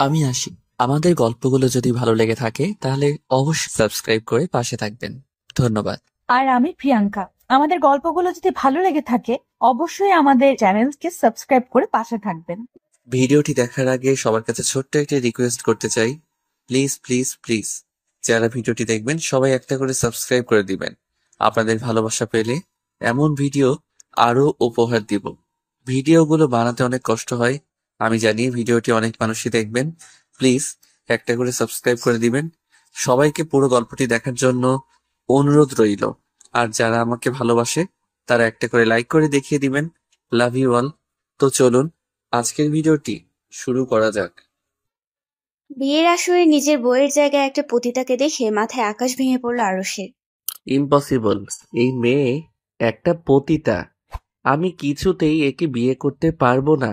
আমি আসি। আমাদের গল্পগুলো যদি ভালো লেগে থাকে তাহলে অবশ্যই সাবস্ক্রাইব করে পাশে থাকবেন। ধন্যবাদ। আর আমি প্রিয়াঙ্কা। আমাদের গল্পগুলো যদি ভালো লেগে থাকে অবশ্যই আমাদের চ্যানেলকে সাবস্ক্রাইব করে পাশে থাকবেন। ভিডিওটি দেখার আগে সবার কাছে ছোট্ট একটি রিকোয়েস্ট করতে চাই, প্লিজ প্লিজ প্লিজ যারা ভিডিওটি দেখবেন সবাই একটা করে সাবস্ক্রাইব করে দিবেন। আপনাদের ভালোবাসা পেলে এমন ভিডিও আরো উপহার দিব। ভিডিওগুলো বানাতে অনেক কষ্ট হয়, আমি জানি। ভিডিওটি অনেক মানুষই দেখবেন, প্লিজ একটা করে সাবস্ক্রাইব করে দিবেন। সবাইকে পুরো গল্পটি দেখার জন্য অনুরোধ রইল। আর যারা আমাকে ভালোবাসে তারা একটা করে লাইক করে দেখিয়ে দিবেন। Love you all. তো চলুন আজকের ভিডিওটি শুরু করা যাক। বিয়ের আসরে নিজের বউয়ের জায়গায় একটা পতিতাকে দেখে মাথায় আকাশ ভেঙে পড়ল আরুষের। ইম্পসিবল, এই মেয়ে একটা পতিতা। আমি কিছুতেই একে বিয়ে করতে পারবো না।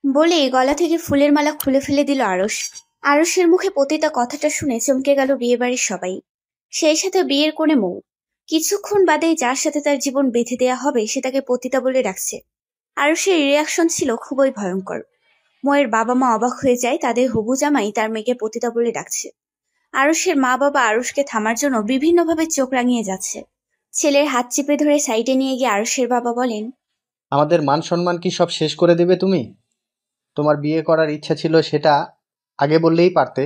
বলেই গলা থেকে ফুলের মালা খুলে ফেলে দিল আরুষ। আরুষের মুখে পতিতা কথাটা শুনে চমকে গেল বিয়েবাড়ির সবাই, সেই সাথে বিয়ের কোণে মৌ। কিছুক্ষণ বাদেই যার সাথে তার জীবন বেঁধে দেয়া হবে সে তাকে পতিতা বলে ডাকছে। আরুষের রিয়াকশন ছিল খুবই ভয়ঙ্কর। মৌয়ের বাবা মা অবাক হয়ে যায়, তাদের হবু জামাই তার মেয়েকে পতিতা বলে ডাকছে। আরুষের মা বাবা আরুষকে থামার জন্য বিভিন্নভাবে চোখ রাঙিয়ে যাচ্ছে। ছেলের হাত চেপে ধরে সাইডে নিয়ে গিয়ে আরুষের বাবা বলেন, আমাদের মান সম্মান কি সব শেষ করে দেবে তুমি? তোমার বিয়ে করার ইচ্ছা ছিল সেটা আগে বললেই পারতে।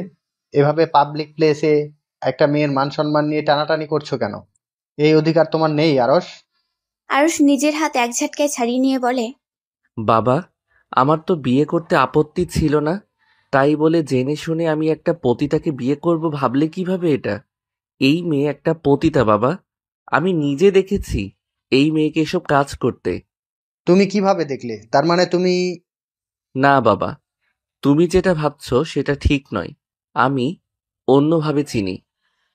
এভাবে পাবলিক প্লেসে একটা মেয়ের মান সম্মান নিয়ে টানাটানি করছো কেন? এই অধিকার তোমার নেই আরশ। আরুষ নিজের হাত এক ঝাটকায় ছাড়িয়ে নিয়ে বলে, বাবা, আমার তো বিয়ে করতে আপত্তি ছিল না, তাই বলে জেনে শুনে আমি একটা পতিতাকে বিয়ে করব ভাবলে কিভাবে এটা? এই মেয়ে একটা পতিতা বাবা। আমি নিজে দেখেছি এই মেয়েকে এসব কাজ করতে। তুমি কিভাবে দেখলে? তার মানে তুমি... না বাবা, তুমি যেটা ভাবছো সেটা ঠিক নয়। আমি অন্যভাবে চিনি।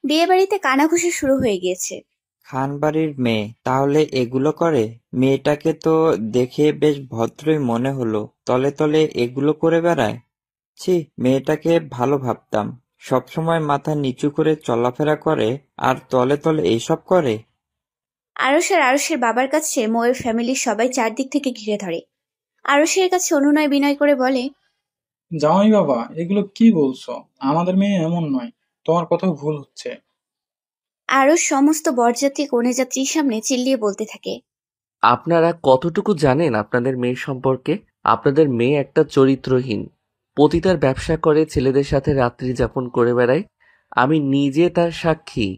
বিয়ে বাড়িতে কানাঘুষা শুরু হয়ে গিয়েছে। খানবাড়ির মেয়ে তাহলে এগুলো করে? মেয়েটাকে তো দেখে বেশ ভদ্রই মনে হলো, তলে তলে এগুলো করে বেড়ায়। ছি, মেয়েটাকে ভালো ভাবতাম, সবসময় মাথা নিচু করে চলাফেরা করে আর তলে তলে এইসব করে। আরুষ আর আরুষের বাবার কাছে মৌয়ের ফ্যামিলির সবাই চারদিক থেকে ঘিরে ধরে। আরুষের কাছে অনুনয় বিনয় করে বলে, জামাই বাবা, এগুলো কি বলছো? আমাদের মেয়ে এমন নয়, তোমার কোথাও ভুল হচ্ছে। আরুষ সমস্ত বরযাত্রী কনেযাত্রীর সামনে চিল্লিয়ে বলতে থাকে, আপনারা কতটুকু জানেন আপনাদের মেয়ে সম্পর্কে? আপনাদের মেয়ে একটা চরিত্রহীন পতিতার ব্যবসা করে, ছেলেদের সাথে রাত্রি যাপন করে বেড়ায়। আমি নিজে তার সাক্ষী।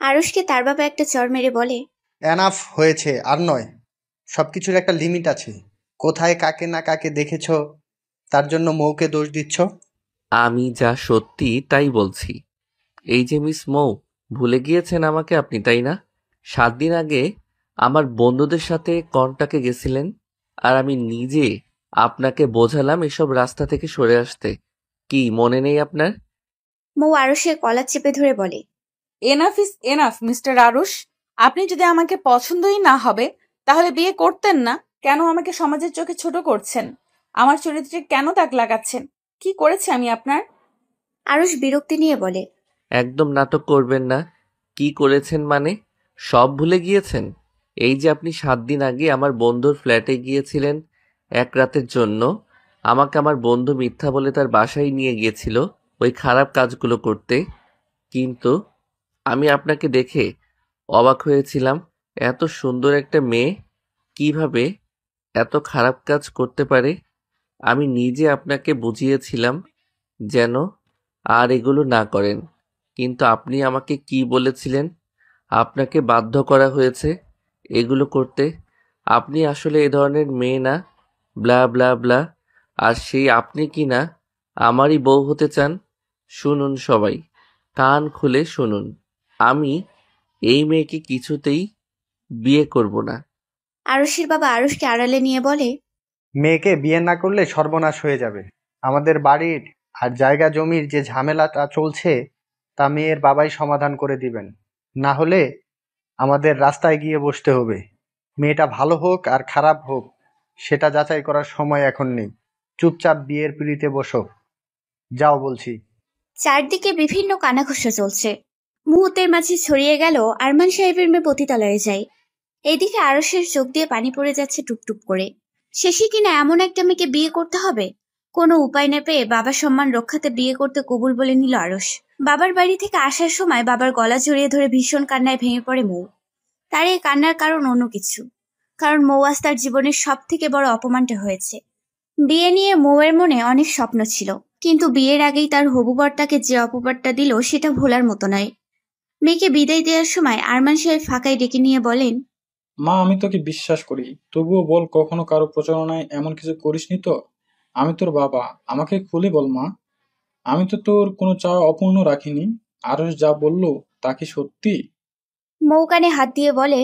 আরুষকে তার বাবা একটা চড় মেরে বলে, এনাফ হয়েছে, আর নয়। সবকিছুর একটা লিমিট আছে। কোথায় কাকে না কাকে দেখেছো তার জন্য মৌকে দোষ দিচ্ছ? আমি যা সত্যি তাই বলছি। এই যে মিস মৌ, ভুলে গিয়েছেন আমাকে আপনি, তাই না? 7 দিন আগে আমার বন্ধুদের সাথে কন্টাকে গেছিলেন, আর আমি নিজে আপনাকে বোঝালাম এসব রাস্তা থেকে সরে আসতে। কি মনে নেই আপনার? মৌ আরুষের কলার চেপে ধরে বলে, enough is enough mister Aarush. আপনি যদি আমাকে পছন্দই না হবে তাহলে বিয়ে করতেন না। কেন আমাকে সমাজের চোখে ছোট করছেন? আমার চরিত্রে কেন দাগ লাগাচ্ছেন? কি করেছি আমি আপনার? আরুষ বিরক্তি নিয়ে বলে, একদম নাটক করবেন না। কি করেছেন মানে? সব ভুলে গিয়েছেন? এই যে আপনি 7 দিন আগে আমার বন্ধুর ফ্ল্যাটে গিয়েছিলেন এক রাতের জন্য, আমাকে আমার বন্ধু মিথ্যা বলে তার বাসায় নিয়ে গিয়েছিল ওই খারাপ কাজগুলো করতে। কিন্তু আমি আপনাকে দেখে অবাক হয়েছিলাম। এত সুন্দর একটা মেয়ে কিভাবে এত খারাপ কাজ করতে পারে? আমি নিজে আপনাকে বুঝিয়েছিলাম যেন আর এগুলো না করেন, কিন্তু আপনি আমাকে কি বলেছিলেন? আপনাকে বাধ্য করা হয়েছে এগুলো করতে। আপনি আসলে এ ধরনের মেয়ে না, ব্লা ব্লা ব্লা। আর সেই আপনি কি না আমারই বউ হতে চান? শুনুন সবাই, কান খুলে শুনুন। আমি এই মেয়েকে কিছুতেই বিয়ে করব না। আরুষের বাবা আরুষকে আড়ালে নিয়ে বলে, মেয়েকে বিয়ে না করলে সর্বনাশ হয়ে যাবে। আমাদের বাড়ির আর জায়গা জমির যে ঝামেলাটা চলছে তা মেয়ের বাবাই সমাধান করে দিবেন। না হলে আমাদের রাস্তায় গিয়ে বসতে হবে। মেয়েটা ভালো হোক আর খারাপ হোক সেটা যাচাই করার সময় এখন নেই। চুপচাপ বিয়ের পিঁড়িতে বসো, যাও বলছি। চারদিকে বিভিন্ন কানাঘুষা চলছে। মুহূর্তের মাঝে ছড়িয়ে গেল আরমান সাহেবের মেয়ে পতিতালয়ে যায়। এইদিকে আরুষের চোখ দিয়ে পানি পড়ে যাচ্ছে টুপটুপ করে। শেষে কিনা এমন একটা মেয়েকে বিয়ে করতে হবে? কোনো উপায় না পেয়ে বাবার সম্মান রক্ষাতে বিয়ে করতে কবুল বলে নিল আরশ। বাবার বাড়ি থেকে আসার সময় বাবার গলা জড়িয়ে ধরে ভীষণ কান্নায় ভেঙে পড়ে মৌ। তার এই কান্নার কারণ অন্য কিছু, কারণ মৌ আজ তার জীবনের সব থেকে বড় অপমানটা হয়েছে। বিয়ে নিয়ে মৌয়ের মনে অনেক স্বপ্ন ছিল, কিন্তু বিয়ের আগেই তার হবু বর তাকে যে অপবাদটা দিল সেটা ভোলার মতো নয়। মেয়েকে বিদায় দেওয়ার সময় আরমান সাহেব ফাঁকায় ডেকে নিয়ে বলেন, মা, আমি তোকে বিশ্বাস করি, তবুও বল, কখনো কারো প্রচারণায় এমন কিছু করিসনি তো? আমি তোর বাবা, আমাকে খুলে বল মা। আমি তো তোর কোনো চাওয়া অপূর্ণ রাখিনি। আরশ যা বললো তা কি সত্যি? মৌ কানে হাত দিয়ে বলে,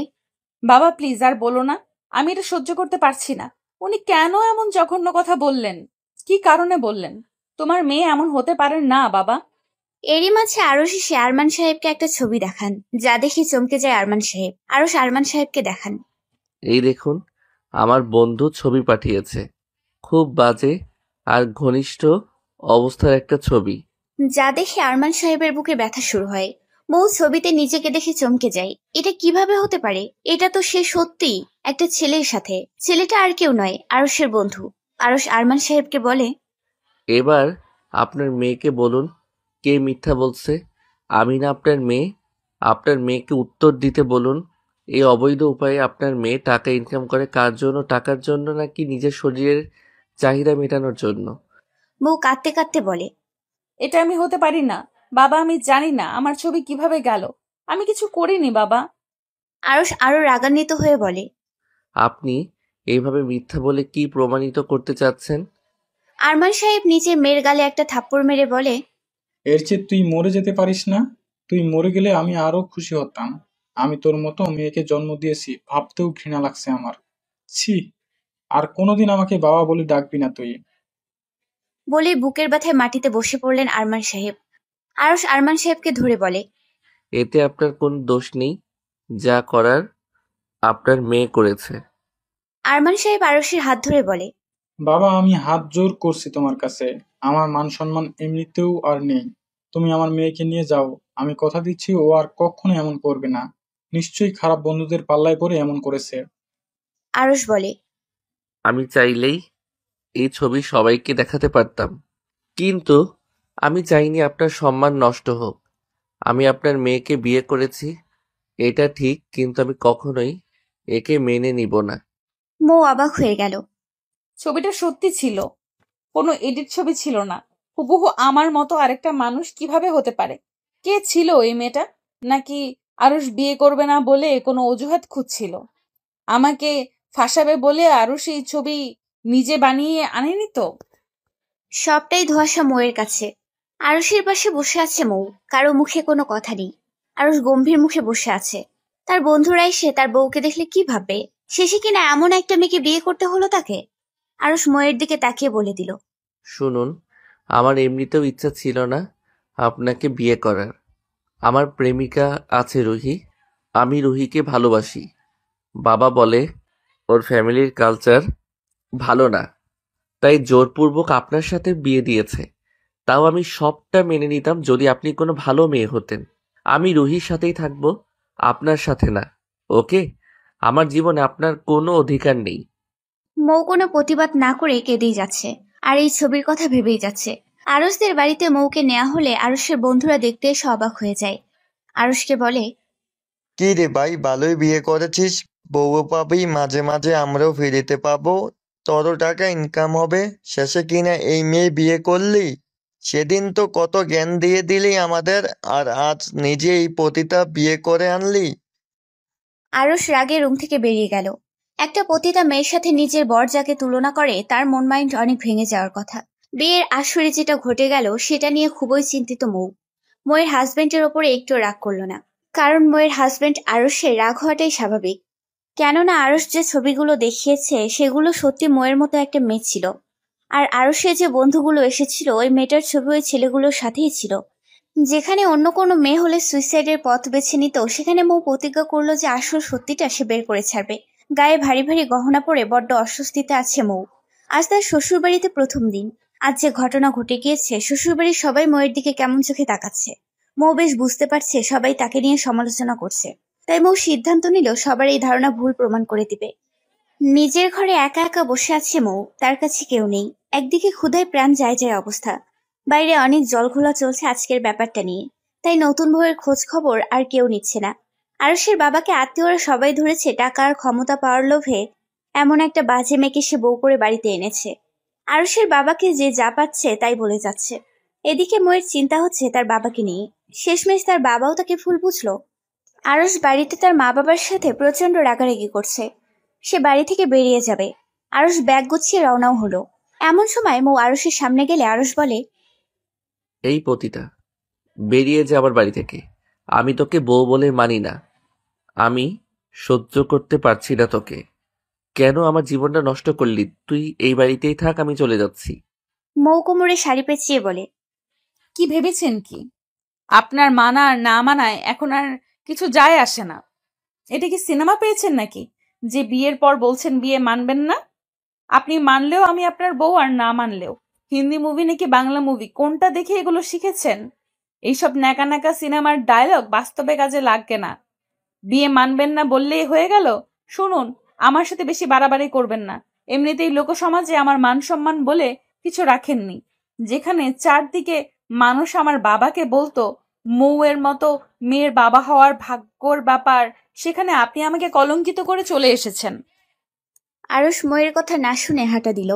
বাবা প্লিজ আর বলো না, আমি এটা সহ্য করতে পারছি না। উনি কেন এমন জঘন্য কথা বললেন? কি কারণে বললেন? তোমার মেয়ে এমন হতে পারে না বাবা। এরই মাঝে আরশ এসে আরমান সাহেবকে একটা ছবি দেখান, যা দেখে চমকে যায় আরমান সাহেব। আরশ আরমান সাহেবকে দেখান। এই দেখুন, আমার বন্ধু ছবি পাঠিয়েছে। খুব বাজে আর ঘনিষ্ঠ অবস্থার একটা ছবি। যা দেখে আরমান সাহেবের বুকে ব্যথা শুরু হয়। মৌ ছবিতে নিজেকে দেখে চমকে যায়। এটা কিভাবে হতে পারে? এটা তো সে সত্যিই একটা ছেলের সাথে। ছেলেটা আর কেউ নয়, আরশের বন্ধু। আরশ আরমান সাহেবকে বলে, এবার আপনার মেয়েকে বলুন কে মিথ্যা বলছে। আমি না আপনার মেয়ে। আপনার মেয়েকে উত্তর দিতে বলুন। এই অবৈধ উপায়ে আপনার মেয়ে টাকা ইনকাম করে কার জন্য? টাকার জন্য নাকি নিজের শরীরের চাহিদা মেটানোর জন্য? মৌ কাঁদতে কাঁদতে বলে, এটা আমি হতে পারি না বাবা, আমি জানি না আমার ছবি কিভাবে গেল। আমি কিছু করিনি বাবা। আরশ আরো রাগান্বিত হয়ে বলে, আপনি এইভাবে মিথ্যা বলে কি প্রমাণিত করতে চাচ্ছেন? আরমান সাহেব নিচে মেয়ের গালে একটা থাপ্পড় মেরে বলে, এর চেয়ে তুই মরে যেতে পারিস না? তুই মরে গেলে আমি আরো খুশি হতাম। আমি তোর মতো মেয়েকে জন্ম দিয়েছি, ভাবতেও ঘৃণা লাগছে আমার। ছি, আর কোনোদিন আমাকে বাবা বলে ডাকবি না তুই। বলে বুকের ব্যথায় মাটিতে বসে পড়লেন আরমান সাহেব। আরশ আরমান সাহেবকে ধরে বলে, এতে আপনার কোনো দোষ নেই। যা করার আপনার মেয়ে করেছে। আরমান সাহেব আরশের হাত ধরে বলে, বাবা, আমি হাত জোর করছি তোমার কাছে। আমার মান সম্মান এমনিতেও আর নেই। তুমি আমার মেয়েকে নিয়ে যাও। আমি কথা দিচ্ছি ও আর কখনো এমন করবে না। নিশ্চয়ই খারাপ বন্ধুদের পাল্লায় পড়ে এমন করেছে। আরশ বলে, আমি চাইলেই এই ছবি সবাইকে দেখাতে পারতাম, কিন্তু আমি চাইনি আপনার সম্মান নষ্ট হোক। আমি আপনার মেয়েকে বিয়ে করেছি, এটা ঠিক, কিন্তু আমি কখনোই একে মেনে নিব না। মৌ অবাক হয়ে গেল। ছবিটা সত্যি ছিল, কোনো এডিট ছবি ছিল না। হুবহু আমার মতো আরেকটা মানুষ কিভাবে হতে পারে? কে ছিল এই মেয়েটা? নাকি আরুষ বিয়ে করবে না বলে কোনো অজুহাত খুঁজছিল? আমাকে ফাঁসাবে বলে আরুষ এই ছবি নিজে বানিয়ে আনেনি তো? সবটাই ধোঁয়াশা মৌয়ের কাছে। আরশের পাশে বসে আছে মৌ, কারো মুখে কোনো কথা নেই। আরশ গম্ভীর মুখে বসে আছে। তার বন্ধুরা এসে তার বউকে দেখলে কি ভাববে? শেষে কিনা এমন একটা মেয়েকে বিয়ে করতে হলো তাকে। আরশ মৌয়ের দিকে তাকিয়ে বলে দিল, শুনুন, আমার এমনিতেও ইচ্ছা ছিল না আপনাকে বিয়ে করার। আমার প্রেমিকা আছে রুহি। আমি রুহিকে ভালোবাসি। বাবা বলে ওর ফ্যামিলির কালচার ভালো না, তাই জোরপূর্বক আপনার সাথে বিয়ে দিয়েছে। তাও আমি সবটা মেনে নিতাম যদি আপনি কোনো ভালো মেয়ে হতেন। আমি রুহির সাথেই থাকবো, আপনার সাথে না। ওকে? আমার জীবনে আপনার কোনো অধিকার নেই। মৌ কোনো প্রতিবাদ না করে কেঁদেই যাচ্ছে, আর এই ছবির কথা ভেবেই যাচ্ছে। আরশদের বাড়িতে মৌকে নেওয়া হলে আরশের বন্ধুরা দেখতে এসে অবাক হয়ে যায়। আরশকে বলে, কি রে ভাই, ভালোই বিয়ে করেছিস। বউও পাবি, মাঝে মাঝে আমরাও ফিরিতে পাবো। তোরও টাকা ইনকাম হবে। শেষে কিনা এই মেয়ে বিয়ে করলি। সেদিন তো কত জ্ঞান দিয়ে দিলি আমাদের, আর আজ নিজে এই পতিতা বিয়ে করে আনলি। আরশ রাগে রুম থেকে বেরিয়ে গেল। একটা পতিতা মেয়ের সাথে নিজের বর যাকে তুলনা করে, তার মন মাইন্ড অনেক ভেঙে যাওয়ার কথা। বিয়ের আসরে যেটা ঘটে গেল সেটা নিয়ে খুবই চিন্তিত মৌ। মৌয়ের হাজবেন্ডের ওপরে একটু রাগ করলো না, কারণ মৌয়ের হাজবেন্ড আরশের রাগ হওয়াটাই স্বাভাবিক। কেননা আরশ যে ছবিগুলো দেখিয়েছে সেগুলো সত্যি মৌয়ের মতো একটা মেয়ে ছিল। আর আরশের যে বন্ধুগুলো এসেছিল ওই মেয়েটার ছবি ওই ছেলেগুলোর সাথেই ছিল। যেখানে অন্য কোনো মেয়ে হলে সুইসাইডের পথ বেছে নিত, সেখানে মৌ প্রতিজ্ঞা করলো যে আসল সত্যিটা সে বের করে ছাড়বে। গায়ে ভারী ভারী গহনা পরে বড্ড অস্বস্তিতে আছে মৌ। আজ তার শ্বশুরবাড়িতে প্রথম দিন। আজ যে ঘটনা ঘটে গিয়েছে, শ্বশুরবাড়ির সবাই মৌয়ের দিকে কেমন চোখে তাকাচ্ছে। মৌ বেশ বুঝতে পারছে সবাই তাকে নিয়ে সমালোচনা করছে, তাই মৌ সিদ্ধান্ত নিল সবার এই ধারণা ভুল প্রমাণ করে দিবে। নিজের ঘরে একা একা বসে আছে মৌ, তার কাছে কেউ নেই। একদিকে ক্ষুধায় প্রাণ যায় যায় অবস্থা, বাইরে অনেক জলঘোলা চলছে আজকের ব্যাপারটা নিয়ে, তাই নতুন বউয়ের খোঁজ খবর আর কেউ নিচ্ছে না। আরুষের বাবাকে আত্মীয়রা সবাই ধরেছে টাকা আর ক্ষমতা পাওয়ার লোভে এমন একটা বাজে মেয়েকে সে বউ করে বাড়িতে এনেছে। আরুষের বাবাকে যে যা পাচ্ছে তাই বলে যাচ্ছে। এদিকে ময়ের চিন্তা হচ্ছে তার বাবাকে নিয়ে, শেষমেশ তার বাবাও তাকে ভুল বুঝলো। আরুষ বাড়িতে তার মা বাবার সাথে প্রচন্ড রাগারাগি করছে, সে বাড়ি থেকে বেরিয়ে যাবে। আরুষ ব্যাগ গুছিয়ে রওনাও হলো। এমন সময় মৌ আরুষের সামনে গেলে আরুষ বলে, এই পতিতা, বেরিয়ে যা আমার বাড়ি থেকে। আমি তোকে বউ বলে মানি না। আমি সহ্য করতে পারছি না তোকে। কেন আমার জীবনটা নষ্ট করলি? তুই এই বাড়িতেই থাক, আমি চলে যাচ্ছি। মৌ কোমরে শাড়ি পেঁচিয়ে বলে, কি ভেবেছেন কি? আপনার মানা আর না মানায় এখন আর কিছু যায় আসে না। এটা কি সিনেমা পেয়েছেন নাকি যে বিয়ের পর বলছেন বিয়ে মানবেন না? আপনি মানলেও আমি আপনার বউ, আর না মানলেও। হিন্দি মুভি নাকি বাংলা মুভি, কোনটা দেখে এগুলো শিখেছেন? এইসব ন্যাকা ন্যাকা সিনেমার ডায়লগ বাস্তবে কাজে লাগবে না। বিয়ে মানবেন না বললেই হয়ে গেল? শুনুন, আমার সাথে বেশি বাড়াবাড়ি করবেন না। এমনিতেই লোকসমাজে আমার মান সম্মান বলে কিছু রাখেননি। যেখানে চারদিকে মানুষ আমার বাবাকে বলতো মৌয়ের মতো মেয়ের বাবা হওয়ার ভাগ্যর ব্যাপার, সেখানে আপনি আমাকে কলঙ্কিত করে চলে এসেছেন। আরুষ ময়ের কথা না শুনে হাঁটা দিল।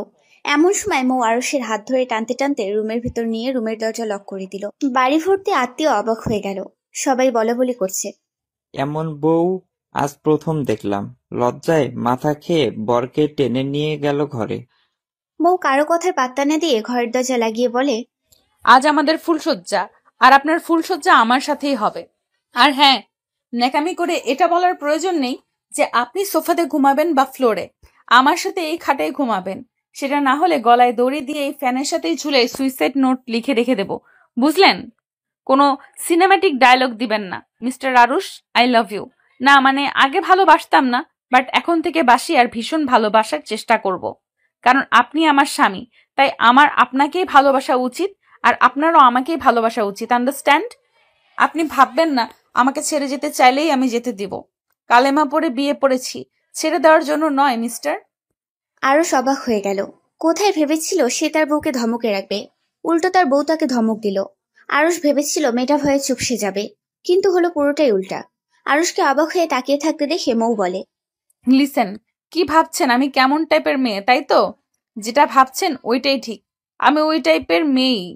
এমন সময় মৌ আরুষের হাত ধরে টানতে টানতে রুমের ভিতর নিয়ে রুমের দরজা লক করে দিল। বাড়ি ভর্তি আত্মীয় অবাক হয়ে গেল, সবাই বলাবলি করছে। এমন বউ আজ প্রথম দেখলাম। লজ্জায় মাথা খেয়ে বরকে টেনে নিয়ে গেল ঘরে। মৌ কারো কথার পাত্তা না দিয়ে ঘরের দরজা লাগিয়ে বলে, আজ আমাদের ফুলশয্যা, আর আপনার ফুলশয্যা আমার সাথেই হবে। আর হ্যাঁ, ন্যাকামি করে এটা বলার প্রয়োজন নেই যে আপনি সোফাতে ঘুমাবেন বা ফ্লোরে। আমার সাথে এই খাটে ঘুমাবেন। সেটা না হলে গলায় দড়ি দিয়ে এই ফ্যানের সাথেই ঝুলে সুইসাইড নোট লিখে রেখে দেব, বুঝলেন? কোনো সিনেম্যাটিক ডায়লগ দিবেন না। Mister Arush, I love you. না মানে আগে ভালোবাসতাম না, বাট এখন থেকে বাসি, আর ভীষণ ভালোবাসার চেষ্টা করব। কারণ আপনি আমার স্বামী, তাই আমার আপনাকেই ভালোবাসা উচিত, আর আপনারও আমাকেই ভালোবাসা উচিত। আন্ডারস্ট্যান্ড? আপনি ভাববেন না আমাকে ছেড়ে যেতে চাইলেই আমি যেতে দিব। কালেমা পড়ে বিয়ে পড়েছি, ছেড়ে দেওয়ার জন্য নয় মিস্টার। আরুষ অবাক হয়ে গেল। কোথায় ভেবেছিল সে তার বউকে ধমকে রাখবে, উল্টো তার বউ তাকে ধমক দিল। আরুষ ভেবেছিল মেয়েটা ভয়ে চুপসে যাবে, কিন্তু হলো পুরোটাই উল্টা। আরুষকে অবাক হয়ে তাকিয়ে থাকতে দেখে মৌ বলে, লিসেন, কি ভাবছেন আমি কেমন টাইপের মেয়ে, তাই তো? যেটা ভাবছেন ওইটাই ঠিক। আমি ওই টাইপের মেয়েই।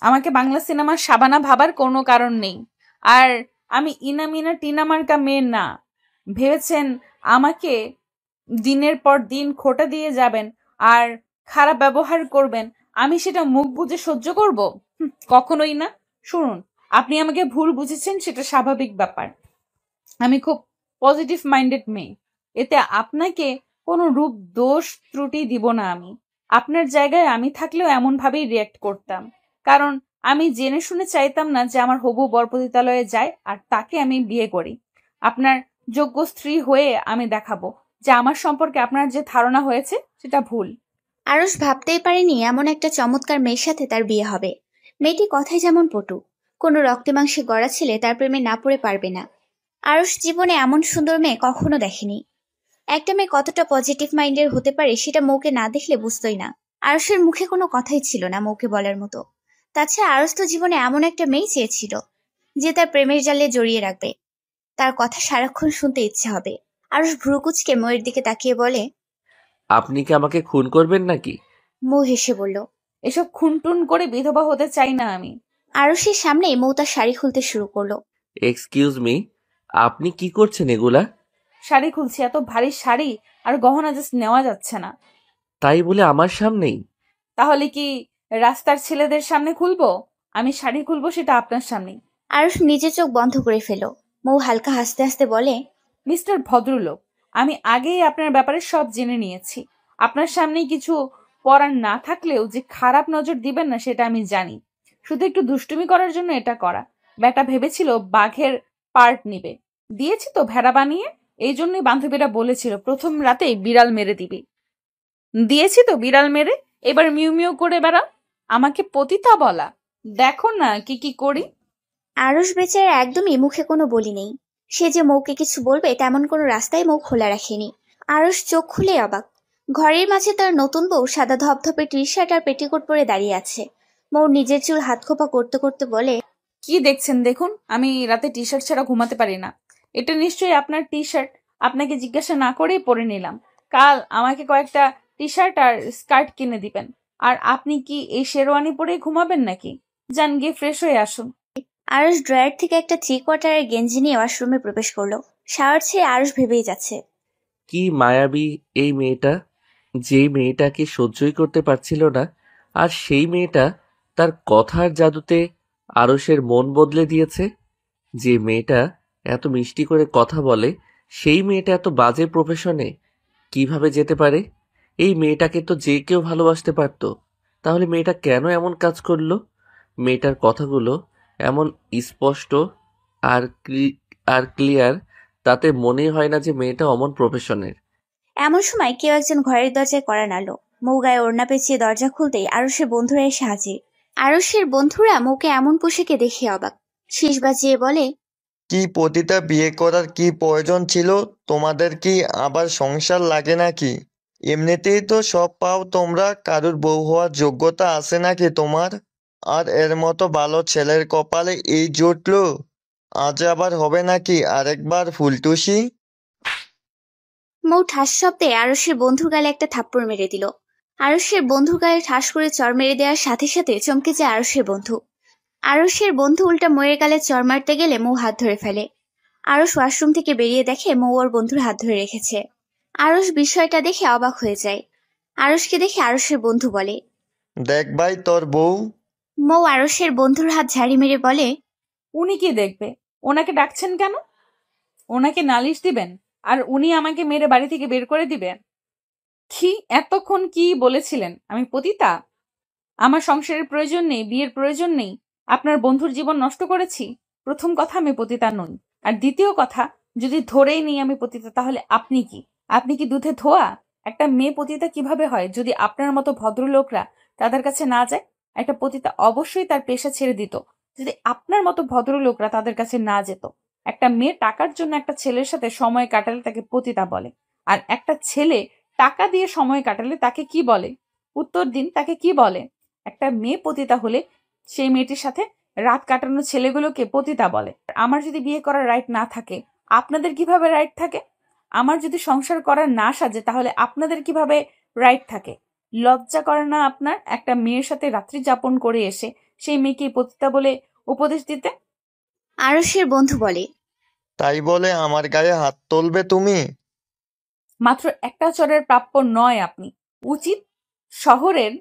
আমাকে বাংলা সিনেমার সাবানা ভাবার কোনো কারণ নেই। আর আমি ইনামিনা টিনা মার্কা মেয়ে না। ভেবেছেন আমাকে দিনের পর দিন খোঁটা দিয়ে যাবেন আর খারাপ ব্যবহার করবেন, আমি সেটা মুখ বুজে সহ্য করব? কখনোই না। শুনুন, আপনি আমাকে ভুল বুঝেছেন, সেটা স্বাভাবিক ব্যাপার। আমি খুব পজিটিভ মাইন্ডেড মেয়ে, এতে আপনাকে কোনো রূপ দোষ ত্রুটি দিব না। আমি আপনার জায়গায় আমি থাকলেও এমন ভাবেই রিয়াক্ট করতাম, কারণ আমি জেনে শুনে চাইতাম না যে আমার হবু বর পতিতালয়ে যায় আর তাকে আমি বিয়ে করি। আপনার যোগ্য স্ত্রী হয়ে আমি দেখাবো যে আমার সম্পর্কে আপনার যে ধারণা হয়েছে সেটা ভুল। আরুষ ভাবতেই পারেনি এমন একটা চমৎকার মেয়ের সাথে তার বিয়ে হবে। মেয়েটি কথায় যেমন পটু, কোনো রক্তে মাংসে গড়া ছেলে তার প্রেমে না পড়ে পারবে না। আরুষ জীবনে এমন সুন্দর মেয়ে কখনো দেখেনি। একটা মেয়ে কতটা পজিটিভ মাইন্ডের হতে পারে সেটা মৌকে না দেখলে বুঝতোই না। আরুষের মুখে কোনো কথাই ছিল না মৌকে বলার মতো। তাছাড়া আরুষ তো জীবনে এমন একটা মেয়ে চেয়েছিল যে তার প্রেমের জালে জড়িয়ে রাখবে, তার কথা সারাক্ষণ শুনতে ইচ্ছে হবে। আরুষ ভ্রুকুচকে মৌয়ের দিকে তাকিয়ে বলে, আপনি কি আমাকে খুন করবেন নাকি? মৌ হেসে বলল, এসব খুনটুন করে বিধবা হতে চাই না আমি। আরুষের সামনেই মৌ তার শাড়ি খুলতে শুরু করলো। এক্সকিউজ মি, আপনি কি করছেন এগুলা? শাড়ি খুলছি, এত ভারী শাড়ি আর গহনা জাস্ট নেওয়া যাচ্ছে না। তাই বলে আমার সামনেই? তাহলে কি রাস্তার ছেলেদের সামনে খুলবো? আমি শাড়ি খুলবো সেটা আপনার সামনেই। আরুষ নিজে চোখ বন্ধ করে ফেল। মৌ হালকা হাসতে হাসতে বলে, মিস্টার ভদ্রলোক, আমি আগেই আপনার ব্যাপারে সব জেনে নিয়েছি। আপনার সামনেই কিছু পরার না থাকলেও যে খারাপ নজর দিবেন না সেটা আমি জানি। শুধু একটু দুষ্টুমি করার জন্য এটা করা। বেটা ভেবেছিল বাঘের পার্ট নিবে, দিয়েছি তো ভেড়া বানিয়ে। এই জন্যই বান্ধবীরা বলেছিল প্রথম রাতেই বিড়াল মেরে দিবি। দিয়েছি তো বিড়াল মেরে, এবার মিউ মিউ করে বেড়া। আমাকে পতিতা বলা, দেখো না কি কি করি। আরুষ বেচারা একদমই মুখে কোনো বলি নেই। সে যে মৌকে কিছু বলবে তেমন কোনো রাস্তায় মৌ খোলা রাখেনি। আরস চোখ খুলে অবাক। ঘরের মাঝে তার নতুন বউ সাদা ধপধপে টি শার্ট আর পেটিকোট পরে দাঁড়িয়ে আছে। মৌ নিজের চুল হাত খোপা করতে করতে বলে, কি দেখছেন দেখুন, আমি রাতে টি শার্ট ছাড়া ঘুমাতে পারি না। এটা নিশ্চয়ই আপনার টি শার্ট, আপনাকে জিজ্ঞাসা না করেই পরে নিলাম। কাল আমাকে কয়েকটা টি শার্ট আর স্কার্ট কিনে দিবেন। আর আপনি কি এই শেরওয়ানি পরেই ঘুমাবেন নাকি? যান গিয়ে ফ্রেশ হয়ে আসুন। আরস ড্রয়ার থেকে একটা 3 কোয়ার্টারের গেঞ্জি নিয়ে ওয়াশরুমে প্রবেশ করলো। শাওয়ার ছেড়ে আরস ভেবেই যাচ্ছে। কি মায়াবী এই মেয়েটা, যেই মেয়েটাকে সহ্যই করতে পারছিল না, আর সেই মেয়েটা তার কথার জাদুতে আরশের মন বদলে দিয়েছে। যে মেয়েটা এত মিষ্টি করে কথা বলে, সেই মেয়েটা এত বাজে প্রফেশনে কিভাবে যেতে পারে? এই মেয়েটাকে তো যে কেউ ভালোবাসতে পারতো, তাহলে মেয়েটা কেন এমন কাজ করলো? মেয়েটার কথাগুলো এমন স্পষ্ট আর ক্লিয়ার, তাতে মনেই হয় না যে মেয়েটা অমন প্রফেশনের। এমন সময় কেউ একজন ঘরের দরজায় কড়া নাড়ল। মৌ গায়ে ওড়না পেঁচিয়ে দরজা খুলতেই আরসের বন্ধুরা এসে হাজির। আরসের বন্ধুরা মৌকে এমন পোশাকে দেখে অবাক। শীষ বাজিয়ে বলে, কি পতিতা, বিয়ে করার কি প্রয়োজন ছিল? তোমাদের কি আবার সংসার লাগে নাকি? এমনিতেই তো সব পাও তোমরা, কারুর বউ হওয়ার যোগ্যতা আছে নাকি তোমার? আর এর মতো ভালো ছেলের কপালে এই জুটলো, আজ আবার হবে নাকি আরেকবার ফুলটুসি? মৌ ঠাস শব্দে আরসের বন্ধুর গালে একটা থাপ্পড় মেরে দিল। আরসের বন্ধুর গায়ে ঠাস করে চড় মেরে দেওয়ার সাথে সাথে চমকে যায় আরসের বন্ধু। আরসের বন্ধু উল্টা মৌয়ের গালে চড় মারতে গেলে মৌ হাত ধরে ফেলে। আরস ওয়াশরুম থেকে বেরিয়ে দেখে মৌ ওর বন্ধুর হাত ধরে রেখেছে। আরস বিষয়টা দেখে অবাক হয়ে যায়। আরসকে দেখে আরসের বন্ধু বলে, দেখ ভাই তোর বউ। মৌ আরসের বন্ধুর হাত ঝাড়ি মেরে বলে, উনি কি দেখবে? ওনাকে ডাকছেন কেন? ওনাকে নালিশ দিবেন আর উনি আমাকে মেরে বাড়ি থেকে বের করে দিবেন? কি এতক্ষণ কি বলেছিলেন? আমি পতিতা? আমার সংসারের প্রয়োজন নেই, বিয়ের প্রয়োজন নেই, আপনার বন্ধুর জীবন নষ্ট করেছি? প্রথম কথা, আমি পতিতা নই। আর দ্বিতীয় কথা, যদি ধরেই নেই আমি পতিতা, তাহলে আপনি কি? আপনি কি দুধে ধোয়া? একটা মেয়ে পতিতা কিভাবে হয় যদি আপনার মতো ভদ্রলোকরা তাদের কাছে না যায়? একটা পতিতা অবশ্যই তার পেশা ছেড়ে দিত যদি আপনার মতো ভদ্রলোকরা তাদের কাছে না যেত। একটা মেয়ে টাকার জন্য একটা ছেলের সাথে সময় কাটালে তাকে পতিতা বলে, আর একটা ছেলে টাকা দিয়ে সময় কাটালে তাকে কি বলে? উত্তর দিন, তাকে কি বলে? একটা মেয়ে পতিতা হলে সেই মেয়েটির সাথে রাত কাটানো ছেলেগুলোকে পতিতা বলে। আমার যদি বিয়ে করার রাইট না থাকে, আপনাদের কিভাবে রাইট থাকে? আমার যদি সংসার করার না সাজে, তাহলে আপনাদের কিভাবে রাইট থাকে? লজ্জা করে না আপনার একটা মেয়ের সাথে রাত্রি যাপন করে এসে সেই মেয়েকে পতিতা বলে উপদেশ দিতে? আরসের বন্ধু বলে, তাই বলে আমার গায়ে হাত তুলবে তুমি? মাত্র একটা চরের প্রাপ্য নয় আপনি। উচিত শহরের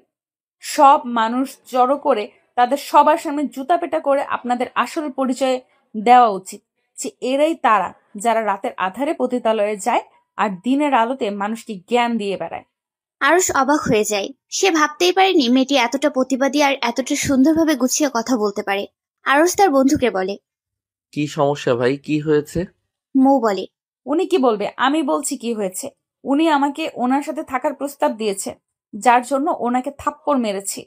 সব মানুষ জড়ো করে তাদের সবার সামনে জুতা পেটা করে আপনাদের আসল পরিচয় দেওয়া উচিত, যে এরাই তারা যারা রাতের আধারে পতিতালয়ে যায় আর দিনের আলোতে মানুষকে জ্ঞান দিয়ে বেড়ায়। আরস অবাক হয়ে যায়। সে ভাবতেই পারেনি মেয়েটি এতটা প্রতিবাদী আর এতটা সুন্দরভাবে গুছিয়ে কথা বলতে পারে। আরস তার বন্ধুকে বলে, কি সমস্যা ভাই, কি হয়েছে? মৌ বলে, উনি কি বলবে? আমি বলছি কি হয়েছে। উনি আমাকে ওনার সাথে থাকার প্রস্তাব দিয়েছে, যার জন্য ওনাকে থাপ্পড় মেরেছি,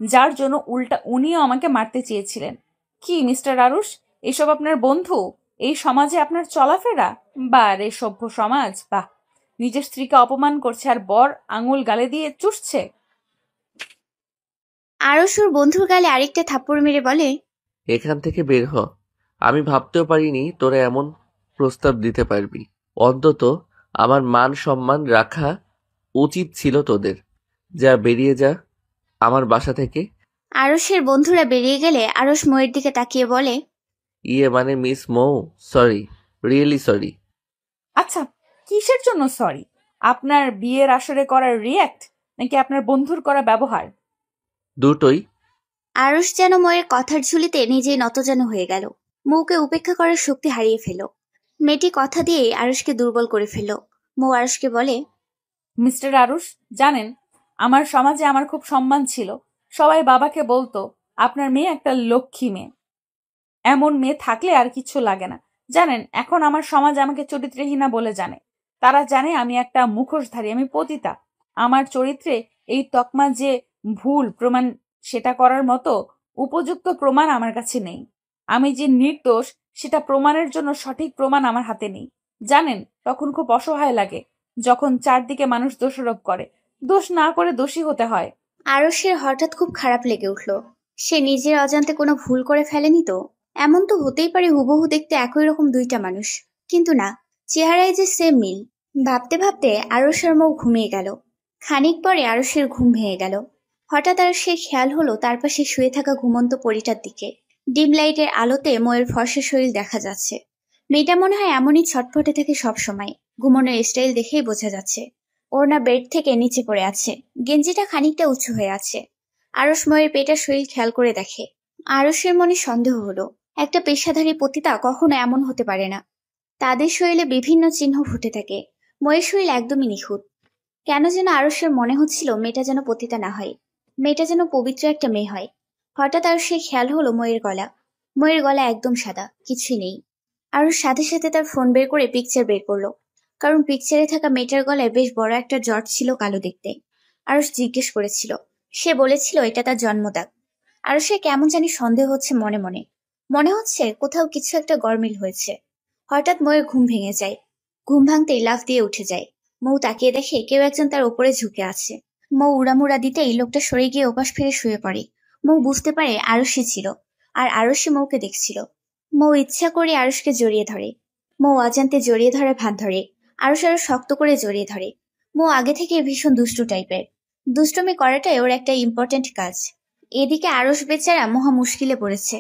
যার জন্য উল্টা উনিও আমাকে মারতে চেয়েছিলেন। কি মিস্টার আরুষ, এসব আপনার বন্ধু? এই সমাজে আপনার চলাফেরা? বা রে সভ্য সমাজ! বাহ, নিজের স্ত্রীকে অপমান করছে আর বর আঙুল গালে দিয়ে চুষছে। আরস ওর বন্ধুর গালে আরেকটা থাপ্পড় মেরে বলে, এখান থেকে বের হ। আমি ভাবতেও পারিনি তোরা এমন প্রস্তাব দিতে পারবি। অন্তত আমার মান সম্মান রাখা উচিত ছিল তোদের। যা, বেরিয়ে যা আমার বাসা থেকে। আরসের বন্ধুরা বেরিয়ে গেলে আরস মৌয়ের দিকে তাকিয়ে বলে, ইয়ে মানে মিস মৌ, সরি, রিয়েলি সরি। আচ্ছা, কিসের জন্য সরি? আপনার বিয়ের আসরে করার রিয়্যাক্ট নাকি আপনার বন্ধুর করা ব্যবহার? দুটোই। আরস যেন মৌয়ের কথার ঝুলিতে নিজেই নতজানু হয়ে গেল। মৌকে উপেক্ষা করার শক্তি হারিয়ে ফেল। মেয়েটি কথা দিয়ে আরসকে দুর্বল করে ফেলল। মৌ আরসকে বলে, মিস্টার আরুষ, জানেন আমার সমাজে আমার খুব সম্মান ছিল। সবাই বাবাকে বলতো আপনার মেয়ে একটা লক্ষ্মী মেয়ে, এমন মেয়ে থাকলে আর কিছু লাগে না। জানেন এখন আমার সমাজ আমাকে চরিত্রহীনা বলে জানে। তারা জানে আমি একটা মুখোশধারী, আমি পতিতা। আমার চরিত্রে এই তকমা যে ভুল প্রমাণ, সেটা করার মতো উপযুক্ত প্রমাণ আমার কাছে নেই। আমি যে নির্দোষ সেটা প্রমাণের জন্য সঠিক প্রমাণ আমার হাতে নেই। জানেন তখন খুব অসহায় লাগে যখন চারদিকে মানুষ দোষারোপ করে। দোষ না করে দোষী হতে হয়। আরশের হঠাৎ খুব খারাপ লেগে উঠল। সে নিজের অজান্তে কোনো ভুল করে ফেলেনি তো? এমন তো হতেই পারে হুবহু দেখতে একই রকম দুইটা মানুষ, কিন্তু না, চেহারায় যে সেম মিল। ভাবতে ভাবতে আরশের মুখ ঘুমিয়ে গেল। খানিক পরে আরশের ঘুম ভেঙে গেল। হঠাৎ আরশের খেয়াল হলো তার পাশে শুয়ে থাকা ঘুমন্ত পরীটার দিকে। ডিম লাইটের আলোতে ময়ের ফর্সা শরীর দেখা যাচ্ছে। মেয়েটা মনে হয় এমনই ছটফটে থাকে সব সময়। ঘুমানোর স্টাইল দেখেই বোঝা যাচ্ছে। ওড়না বেড থেকে নিচে পড়ে আছে, গেঞ্জিটা খানিকটা উঁচু হয়ে আছে। আরশ ময়ের পেটার শরীর খেয়াল করে দেখে। আরশের মনে সন্দেহ হলো, একটা পেশাধারী পতিতা কখনো এমন হতে পারে না। তাদের শরীরে বিভিন্ন চিহ্ন ফুটে থাকে। ময়ের শরীর একদমই নিখুঁত। কেন যেন আরশের মনে হচ্ছিল মেয়েটা যেন পতিতা না হয়, মেয়েটা যেন পবিত্র একটা মেয়ে হয়। হঠাৎ আরশের খেয়াল হলো ময়ের গলা। ময়ের গলা একদম সাদা, কিছুই নেই। আরশ সাথে সাথে তার ফোন বের করে পিকচার বের করলো, কারণ পিকচারে থাকা মেয়েটার গলায় বেশ বড় একটা জট ছিল, কালো দেখতে। আরশ জিজ্ঞেস করেছিল, সে বলেছিল এটা তার জন্মদাগ। আরশের কেমন জানি সন্দেহ হচ্ছে মনে মনে। মনে হচ্ছে কোথাও কিছু একটা গরমিল হয়েছে। হঠাৎ ময়ের ঘুম ভেঙে যায়। ঘুম ভাঙতেই লাফ দিয়ে উঠে যায়। মৌ তাকিয়ে দেখে কেউ একজন তার উপরে ঝুঁকে আছে। মৌ উড়ামুড়া দিতেই লোকটা সরে গিয়ে ওপাশ ফিরে শুয়ে পড়ে। মৌ বুঝতে পারে আরশি ছিল, আর আরশি মৌকে দেখছিল। মৌ ইচ্ছা করে আরশকে জড়িয়ে ধরে। মৌ অজান্তে জড়িয়ে ধরে ভান ধরে। আরশ আরো শক্ত করে জড়িয়ে ধরে। মৌ আগে থেকে ভীষণ দুষ্টু টাইপের। দুষ্টুমি করাটাই ওর একটা ইম্পর্টেন্ট কাজ। এদিকে আরশ বেচারা মহা মুশকিলে পড়েছে।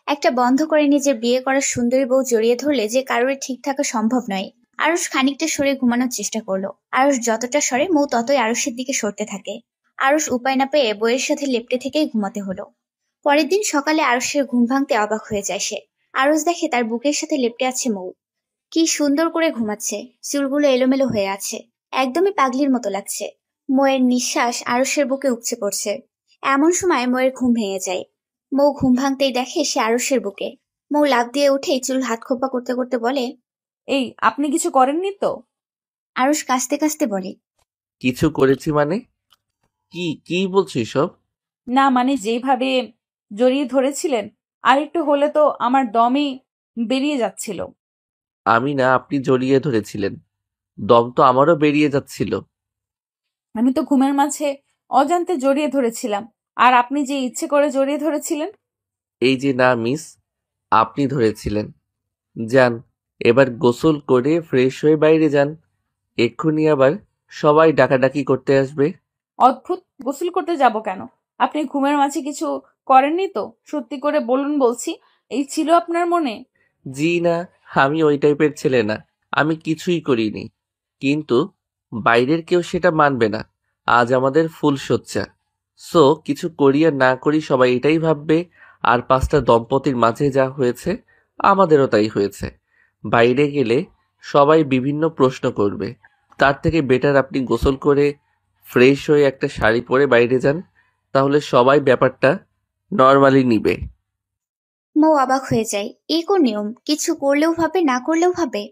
একটা বন্ধ করে নিজের বিয়ে করার সুন্দরী বউ জড়িয়ে ধরলে যে কারোর ঠিক থাকা সম্ভব নয়। আরশ খানিকটা সরে ঘুমানোর চেষ্টা করলো। আরশ যতটা সরে মৌ ততই আরশের দিকে সরতে থাকে। আরশ উপায় না পেয়ে বইয়ের সাথে লেপ্টে থেকেই ঘুমাতে হলো। পরের দিন সকালে আরশের ঘুম ভাঙতে অবাক হয়ে যায় সে। আরশ দেখে তার বুকের সাথে লেপ্টে আছে মৌ। কি সুন্দর করে ঘুমাচ্ছে, চুলগুলো এলোমেলো হয়ে আছে, একদমই পাগলির মতো লাগছে। ময়ের নিঃশ্বাস আরশের বুকে উপচে পড়ছে। এমন সময় ময়ের ঘুম ভেঙে যায়। মৌ ঘুম ভাঙতেই দেখে সে আরশের বুকে। মৌ লাফ দিয়ে উঠেই চুল হাত খোপা করতে করতে বলে, এই, আপনি কিছু করেননি তো? আরশ কাঁচতে কাঁচতে বলে, কিছু করেছি মানে? কি কি বলছিস সব? না মানে যেভাবে জড়িয়ে ধরেছিলেন, আর একটু হলে তো আমার দমই বেরিয়ে যাচ্ছিল। আমি না, আপনি জড়িয়ে ধরেছিলেন। দম তো আমারও বেরিয়ে যাচ্ছিল। আমি তো ঘুমের মাঝে অজান্তে জড়িয়ে ধরেছিলাম, আর আপনি যে ইচ্ছে করে জড়িয়ে ধরেছিলেন। এই যে না মিস, আপনি ধরেছিলেন। যান, এবার গোসল করে ফ্রেশ হয়ে বাইরে যান। এক্ষুনি আবার সবাই ডাকাডাকি করতে আসবে। অদ্ভুত, গোসল করতে যাব কেন? আপনি ঘুমের মাঝে কিছু করেননি তো? সত্যি করে বলুন বলছি, এই ছিল আপনার মনে? জি না, আমি ওই টাইপের ছেলে না। আমি কিছুই করিনি। কিন্তু বাইরের কেউ সেটা মানবে না। আজ আমাদের ফুলশয্যা। সো কিছু করি আর না করি সবাই এটাই ভাববে। আর 5টা দম্পতির মাঝে যা হয়েছে, আমাদেরও তাই হয়েছে। বাইরে গেলে সবাই বিভিন্ন প্রশ্ন করবে। তার থেকে বেটার আপনি গোসল করে ফ্রেশ হয়ে একটা শাড়ি পরে বাইরে যান। তাহলে সবাই ব্যাপারটা নর্মালি নিবে। মৌ অবাক হয়ে যায়। এই কোন নিয়ম? কিছু করলেও ভাবে, না করলেও ভাবে।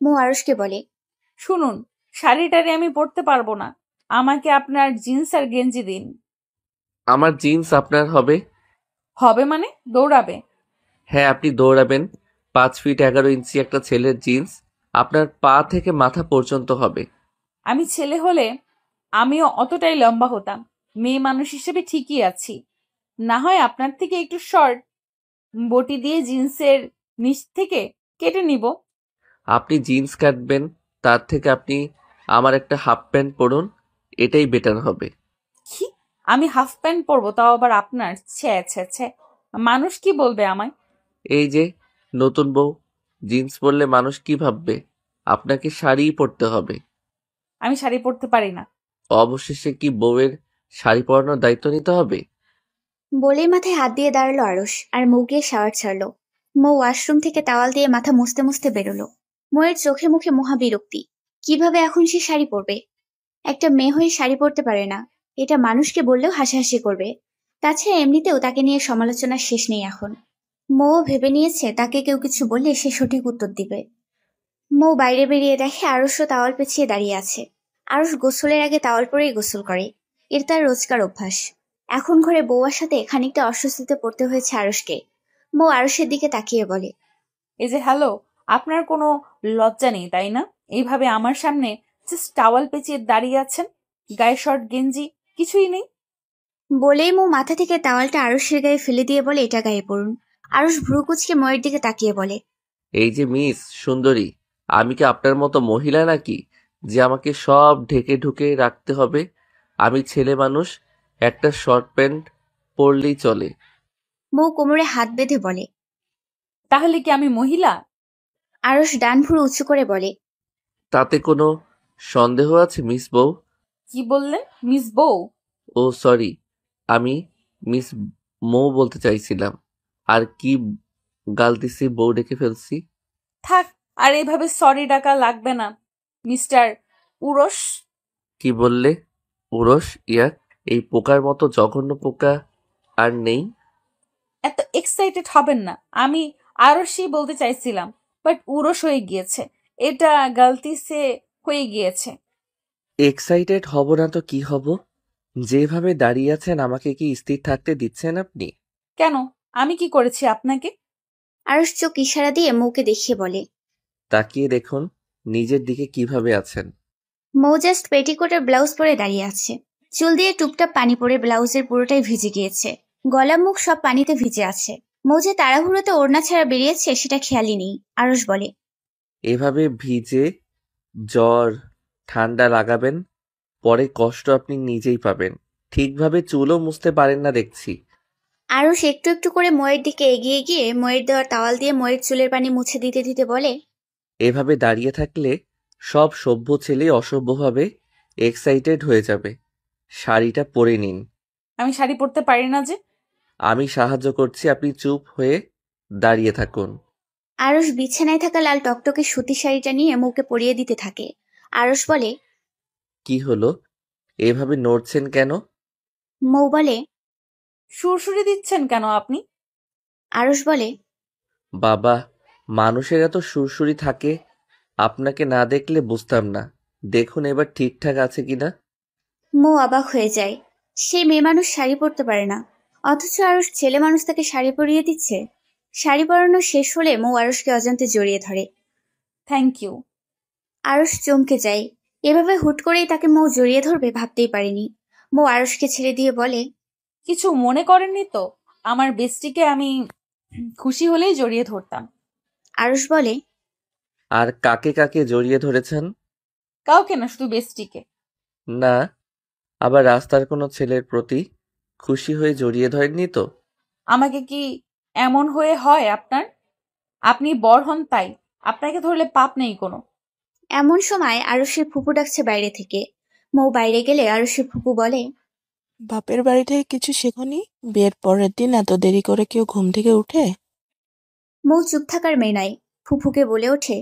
মৌ আরশকে বলে, শুনুন, শাড়ি টাড়ি আমি পরতে পারবো না। আমাকে আপনার জিন্স আর গেঞ্জি দিন। আমার জিন্স আপনার হবে? হবে মানে? দৌড়াবে? হ্যাঁ, আপনি দৌড়াবেন। 5 ফিট 11 ইঞ্চি একটা ছেলের জিন্স আপনার পা থেকে মাথা পর্যন্ত হবে। আমি ছেলে হলে আমিও অতটাই লম্বা হতাম। মেয়ে মানুষ হিসেবে ঠিকই আছি। না হয় আপনার থেকে একটু শর্ট, বটি দিয়ে জিন্সের নিচ থেকে কেটে নিব। আপনি জিন্স কাটবেন, তার থেকে আপনি আমার একটা হাফ প্যান্ট পরুন, এটাই বেটার হবে। কি? আমি হাফ প্যান্ট পরবো, তাও আবার আপনার? ছে ছে ছে, মানুষ কি বলবে আমায়? এই যে নতুন বউ, জিন্স পরলে মানুষ কি ভাববে? আপনাকে শাড়িই পরতে হবে। আমি শাড়ি পরতে পারি না। অবশেষে কি বউয়ের শাড়ি পরানোর দায়িত্ব নিতে হবে? বলেই মাথায় হাত দিয়ে দাঁড়ালো আরশ, আর মৌ গিয়ে শাওয়ার ছাড়লো। মৌ ওয়াশরুম থেকে টাওয়াল দিয়ে মাথা মুছতে মুছতে বেরোলো। মৌয়ের চোখে মুখে মহা বিরক্তি। কিভাবে এখন সে শাড়ি পরবে? একটা মেয়ে হয়ে শাড়ি পরতে পারে না, এটা মানুষকে বললেও হাসাহাসি করবে। তাছাড়া এমনিতেও তাকে নিয়ে সমালোচনার শেষ নেই এখন। মৌ ভেবে নিয়েছে তাকে কেউ কিছু বললে সে সঠিক উত্তর দিবে। মৌ বাইরে বেরিয়ে দেখে আরশও তাওয়াল পেঁচিয়ে দাঁড়িয়ে আছে। আরশ গোসলের আগে তাওয়াল পরেই গোসল করে, এর তার রোজকার অভ্যাস। এখন ঘরে বউয়ার সাথে খানিকটা অস্বস্তিতে পড়তে হয়েছে আরশকে। মৌ আরশের দিকে তাকিয়ে বলে, এই যে হ্যালো, আপনার কোনো লজ্জা নেই তাই না? এইভাবে আমার সামনে জাস্ট টাওয়াল পেঁচিয়ে দাঁড়িয়ে আছেন, গায়ে শর্ট গেঞ্জি, কিছুই নেই। বলেই মৌ মাথা থেকে টাওয়ালটা আরুষের গায়ে ফেলে দিয়ে বলে, এটা গায়ে পড়ুন। আরুষ ভ্রু কুচকে ময়ের দিকে তাকিয়ে বলে, এই যে মিস সুন্দরী, আমি কি আপনার মতো মহিলা নাকি যে আমাকে সব ঢেকে ঢুকে রাখতে হবে? আমি ছেলে মানুষ, একটা শর্ট প্যান্ট পরলেই চলে। মৌ কোমরে হাত বেঁধে বলে। তাহলে কি আমি মহিলা? আরুষ ডান ভ্রু উঁচু করে বলে, তাতে কোনো সন্দেহ আছে মিস বউ? কি বললেন মিস বউ? ও সরি, আমি মিস মৌ বলতে চাইছিলাম। আর কি গালতিছি, বউ ডেকে ফেলছি। থাক, আর এইভাবে সরি ডাকা লাগবে না মিস্টার উরস। কি বললে? উরস? ইয়ার এই পোকার মতো জঘন্য পোকা আর নেই। এত এক্সাইটেড হবেন না, আমি আরশই বলতে চাইছিলাম, বাট উরস হয়ে গিয়েছে, এটা গালতি সে হয়ে গিয়েছে। এক্সাইটেড হব না তো কি হব? যেভাবে দাঁড়িয়ে আছেন আমাকে কি স্থির থাকতে দিচ্ছেন আপনি? কেন, আমি কি করেছি আপনাকে? আরুষ চোখ ইশারা দিয়ে মৌকে দেখিয়ে বলে। তাকিয়ে দেখুন নিজের দিকে কিভাবে আছেন। মৌ জাস্ট পেটিকোটের ব্লাউজ পরে দাঁড়িয়ে আছে। চুল দিয়ে টুপটাপ পানি পড়ে ব্লাউজের পুরোটাই ভিজে গিয়েছে। গলা মুখ সব পানিতে ভিজে আছে। মৌ যে তাড়াহুড়োতে ওড়না ছাড়া বেরিয়েছে সেটা খেয়ালই নেই। আরুষ বলে, এভাবে ভিজে জ্বর ঠান্ডা লাগাবেন, পরে কষ্ট আপনি নিজেই পাবেন। ঠিকভাবে চুলও মুছতে পারেন না দেখছি। আরুষ একটু একটু করে ময়ের দিকে এগিয়ে গিয়ে ময়ের দেওয়া টাওয়াল দিয়ে ময়ের চুলের পানি মুছে দিতে দিতে বলে, এভাবে দাঁড়িয়ে থাকলে সব সভ্য ছেলে অসভ্যভাবে এক্সাইটেড হয়ে যাবে। শাড়িটা পরে নিন। আমি শাড়ি পরতে পারি না যে। আমি সাহায্য করছি, আপনি চুপ হয়ে দাঁড়িয়ে থাকুন। আরুষ বিছানায় থাকা লাল টকটকে সুতি শাড়িটা নিয়ে মৌকে পরিয়ে দিতে থাকে। আরুষ বলে, কি হলো, এভাবে নড়ছেন কেন? মৌ বলে, সুরসুরি দিচ্ছেন কেন আপনি? আরুষ বলে, বাবা, মানুষের এত সুরসুরি থাকে, আপনাকে না দেখলে বুঝতাম না। দেখুন এবার ঠিকঠাক আছে কিনা। মৌ অবাক হয়ে যায়। সে মেয়ে মানুষ শাড়ি পরতে পারে না, অথচ আরুষ ছেলে মানুষ তাকে শাড়ি পরিয়ে দিচ্ছে। শাড়ি পরানো শেষ হলে মৌ আরুষকে অজান্তে জড়িয়ে ধরে। Thank you. আরুষ চমকে যায়। এভাবে হুট করেই তাকে মৌ জড়িয়ে ধরবে ভাবতেই পারেনি। মৌ আরুষকে ছেড়ে দিয়ে বলে, কিছু মনে করেননি তো? আমার বেস্টিকে আমি খুশি হলেই জড়িয়ে ধরতাম। আরুষ বলে, আর কাকে কাকে জড়িয়ে ধরেছেন? কাউকে না, শুধু বেস্টিকে। না, আবার রাস্তার কোনো ছেলের প্রতি খুশি হয়ে জড়িয়ে ধরেননি তো? আমাকে কি এমন হয়ে হয় আপনার? আপনি বড় হন তাই, আপনাকে ধরলে পাপ নেই কোনো। এমন সময় আরুষের ফুপু ডাকছে বাইরে থেকে। মৌ বাইরে গেলে আরুষের ফুপু বলে, বাপের বাড়ি থেকে কিছু শেখনি? বিয়ের পরের দিন এত দেরি করে কেউ ঘুম থেকে উঠে? মৌ চুপ থাকার মেয়ে নয়, ফুপুকে বলে ওঠে,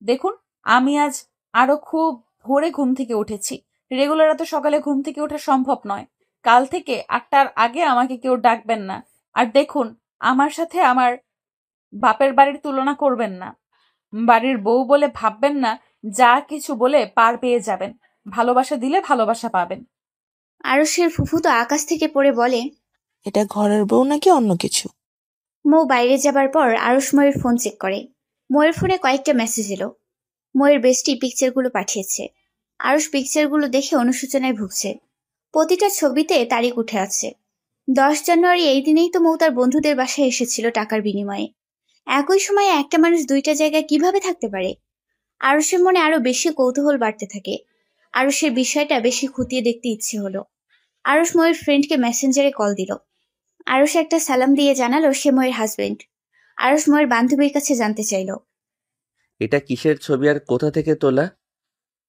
দেখুন, আমি আজ আরো খুব ভোরে ঘুম থেকে উঠেছি। রেগুলার এত সকালে ঘুম থেকে ওঠা সম্ভব নয়। কাল থেকে 8টার আগে আমাকে কেউ ডাকবেন না। আর দেখুন, আমার সাথে আমার বাপের বাড়ির তুলনা করবেন না। বাড়ির বউ বলে ভাববেন না, যা কিছু বলে পার পেয়ে যাবেন। ভালোবাসা দিলে ভালোবাসা পাবেন। আরুষের ফুফু তো আকাশ থেকে পড়ে বলে, এটা ঘরের বউ নাকি অন্য কিছু? মৌ বাইরে যাবার পর আরুষ ময়ের ফোন চেক করে। ময়ের ফোনে কয়েকটা মেসেজ এলো। ময়ের বেস্টি পিকচারগুলো পাঠিয়েছে। আরুষ পিকচারগুলো দেখে অনুশোচনায় ভুগছে। প্রতিটা ছবিতে তারিখ উঠে আছে। 10 জানুয়ারি, এই দিনেই তো মৌ তার বন্ধুদের বাসায় এসেছিল টাকার বিনিময়ে। একই সময়ে একটা মানুষ দুইটা জায়গায় কিভাবে থাকতে পারে? আরুষের মনে আরো বেশি কৌতূহল বাড়তে থাকে। আরুষের বিষয়টা বেশি খতিয়ে দেখতে ইচ্ছে হলো। আরুষ ময়ের ফ্রেন্ডকে মেসেঞ্জারে কল দিল। আরুষ একটা সালাম দিয়ে জানালো সে ময়ের হাজবেন্ড। আরুষ ময়ের বান্ধবীর কাছে জানতে চাইল। এটা কিসের ছবি আর কোথা থেকে তোলা?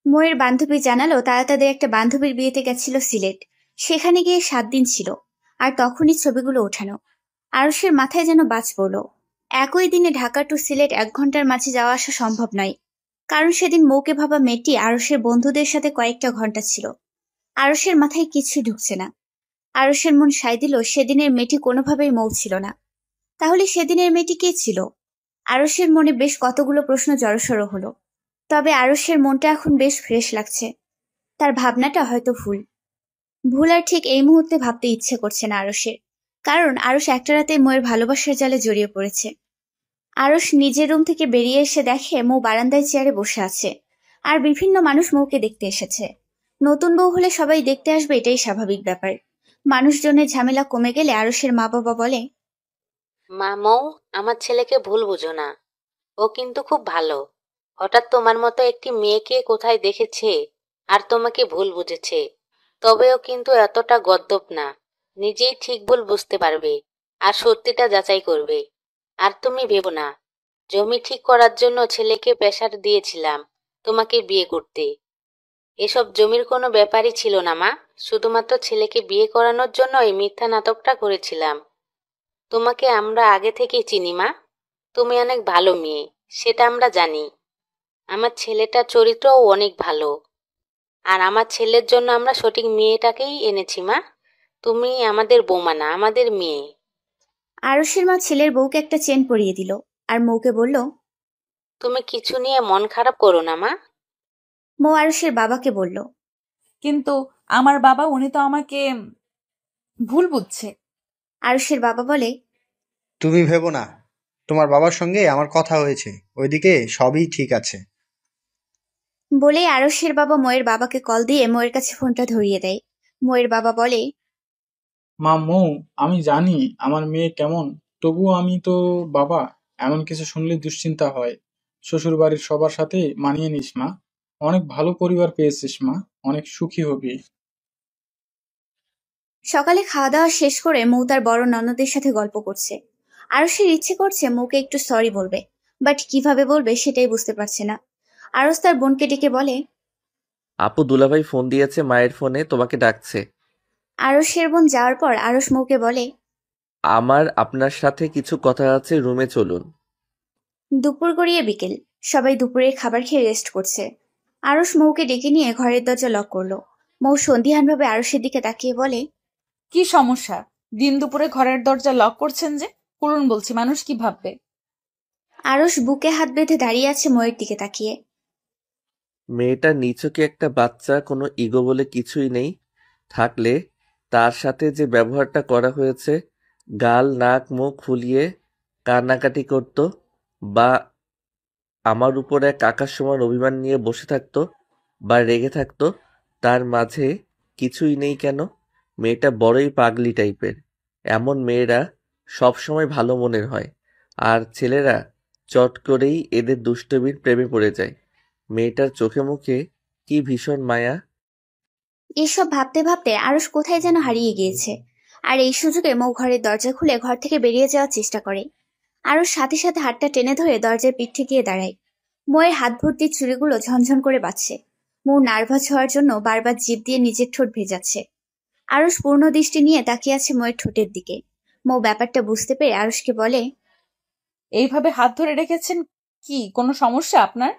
ময়ের বান্ধবী জানালো তারা তাদের একটা বান্ধবীর বিয়েতে গেছিল সিলেট। সেখানে গিয়ে 7 দিন ছিল, আর তখনই ছবিগুলো ওঠানো। আরুষের মাথায় যেন বাজ পড়ল। একই দিনে ঢাকা টু সিলেট 1 ঘন্টার মাঝে যাওয়া আসা সম্ভব নয়, কারণ সেদিন মৌকে ভাবা মেয়েটি আরুষের বন্ধুদের সাথে কয়েকটা ঘন্টা ছিল। আরুষের মাথায় কিছুই ঢুকছে না। আরুষের মন সায় দিল সেদিনের মেয়েটি কোনোভাবেই মৌ ছিল না। তাহলে সেদিনের মেয়েটি কে ছিল? আরুষের মনে বেশ কতগুলো প্রশ্ন জড়সড় হলো। তবে আরুষের মনটা এখন বেশ ফ্রেশ লাগছে। তার ভাবনাটা হয়তো ভুল আর ঠিক এই মুহূর্তে ভাবতে ইচ্ছে করছে না আরুষের, কারণ আরুষ একটা রাতে ময়ের ভালোবাসার জালে জড়িয়ে পড়েছে। আরুষ নিজের রুম থেকে বেরিয়ে এসে দেখে মৌ বারান্দায় চেয়ারে বসে আছে। আর বিভিন্ন মানুষ মৌকে দেখতে এসেছে। নতুন বউ হলে সবাই দেখতে আসবে, এটাই স্বাভাবিক ব্যাপার। মানুষজনের ঝামেলা কমে গেলে আরুষের মা বাবা বলে, মা মৌ, আমার ছেলেকে ভুল বুঝো না, ও কিন্তু খুব ভালো। হঠাৎ তোমার মতো একটি মেয়েকে কোথায় দেখেছে আর তোমাকে ভুল বুঝেছে। তবে ও কিন্তু এতটা গদ্দপ না, নিজেই ঠিক ভুল বুঝতে পারবে আর সত্যিটা যাচাই করবে। আর তুমি ভেবো না, জমি ঠিক করার জন্য ছেলেকে প্রেসার দিয়েছিলাম তোমাকে বিয়ে করতে। এসব জমির কোনো ব্যাপারই ছিল না মা, শুধুমাত্র ছেলেকে বিয়ে করানোর জন্য এই মিথ্যা নাটকটা করেছিলাম। তোমাকে আমরা আগে থেকেই চিনি মা, তুমি অনেক ভালো মেয়ে, সেটা আমরা জানি। আমার ছেলেটার চরিত্রও অনেক ভালো, আর আমার ছেলের জন্য আমরা সঠিক মেয়েটাকেই এনেছি মা। তুমি আমাদের বৌমা না, আমাদের মেয়ে। আরুষের মা ছেলের বউকে একটা চেন পরিয়ে দিল আর মৌকে বলল, তুমি কিছু নিয়ে মন খারাপ করো না মা। মৌ আরুষের বাবাকে বলল, কিন্তু আমার বাবা, উনি তো আমাকে ভুল বুঝছে। আরুষের বাবা বলে, তুমি ভেবো না, তোমার বাবার সঙ্গে আমার কথা হয়েছে, ওইদিকে সবই ঠিক আছে। বলেই আরুষের বাবা ময়ের বাবাকে কল দিয়ে ময়ের কাছে ফোনটা ধরিয়ে দেয়। ময়ের বাবা বলে, মা মৌ, আমি জানি আমার মেয়ে কেমন, তবুও আমি তো বাবা, এমন কিছু শুনলে দুশ্চিন্তা হয়। শ্বশুর বাড়ির সবার সাথে মানিয়ে নিস মা, অনেক ভালো পরিবার পেয়েছিস মা, অনেক সুখী হবি। সকালে খাওয়া দাওয়া শেষ করে মৌ তার বড় ননদের সাথে গল্প করছে। আরুষের ইচ্ছে করছে মৌকে একটু সরি বলবে, বাট কিভাবে বলবে সেটাই বুঝতে পারছে না। আরুষ তার বোনকে ডেকে বলে, আপু দুলাভাই ফোন দিয়েছে, মায়ের ফোনে তোমাকে ডাকছে। আরুষের বোন যাওয়ার পর আরুষ মৌকে বলে, আমার আপনার সাথে কিছু কথা আছে, রুমে চলুন। দুপুর গড়িয়ে বিকেল, সবাই দুপুরের খাবার খেয়ে রেস্ট করছে। আরুষ মৌকে ডেকে নিয়ে ঘরের দরজা লক করলো। মৌ সন্দিহানভাবে আরুষের দিকে তাকিয়ে বলে, কি সমস্যা? দিন দুপুরে ঘরের দরজা লক করছেন যে? খুলুন বলছি, মানুষ কি ভাববে? আরুষ বুকে হাত বেঁধে দাঁড়িয়ে আছে ময়ের দিকে তাকিয়ে। মেয়েটা নিছকে একটা বাচ্চা, কোনো ইগো বলে কিছুই নেই। থাকলে তার সাথে যে ব্যবহারটা করা হয়েছে, গাল নাক মুখ ফুলিয়ে কান্নাকাটি করতো, বা আমার উপর এক আকাশ সমান অভিমান নিয়ে বসে থাকতো, বা রেগে থাকতো, তার মাঝে কিছুই নেই কেন? মেয়েটা বড়ই পাগলি টাইপের। এমন মেয়েরা সবসময় ভালো মনের হয়, আর ছেলেরা চট করেই এদের দুষ্টমির প্রেমে পড়ে যায়। মেয়েটার চোখে মুখে কি ভীষণ মায়া! এসব ভাবতে ভাবতে আরুষ কোথায় যেন হারিয়ে গিয়েছে। আর এই সুযোগে মৌ ঘরের দরজা খুলে ঘর থেকে বেরিয়ে যাওয়ার চেষ্টা করে। আরুষ সাথে সাথে হাতটা টেনে ধরে দরজার পিঠ গিয়ে দাঁড়ায়। মৌয়ের হাত ভর্তি চুড়িগুলো ঝনঝন করে বাজছে। মৌ নার্ভাস হওয়ার জন্য বারবার জিভ দিয়ে নিজের ঠোঁট ভেজাচ্ছে। আরুষ পূর্ণ দৃষ্টি নিয়ে তাকিয়ে আছে মৌয়ের ঠোঁটের দিকে। মৌ ব্যাপারটা বুঝতে পেরে আরুষকে বলে, এইভাবে হাত ধরে রেখেছেন, কি কোনো সমস্যা আপনার?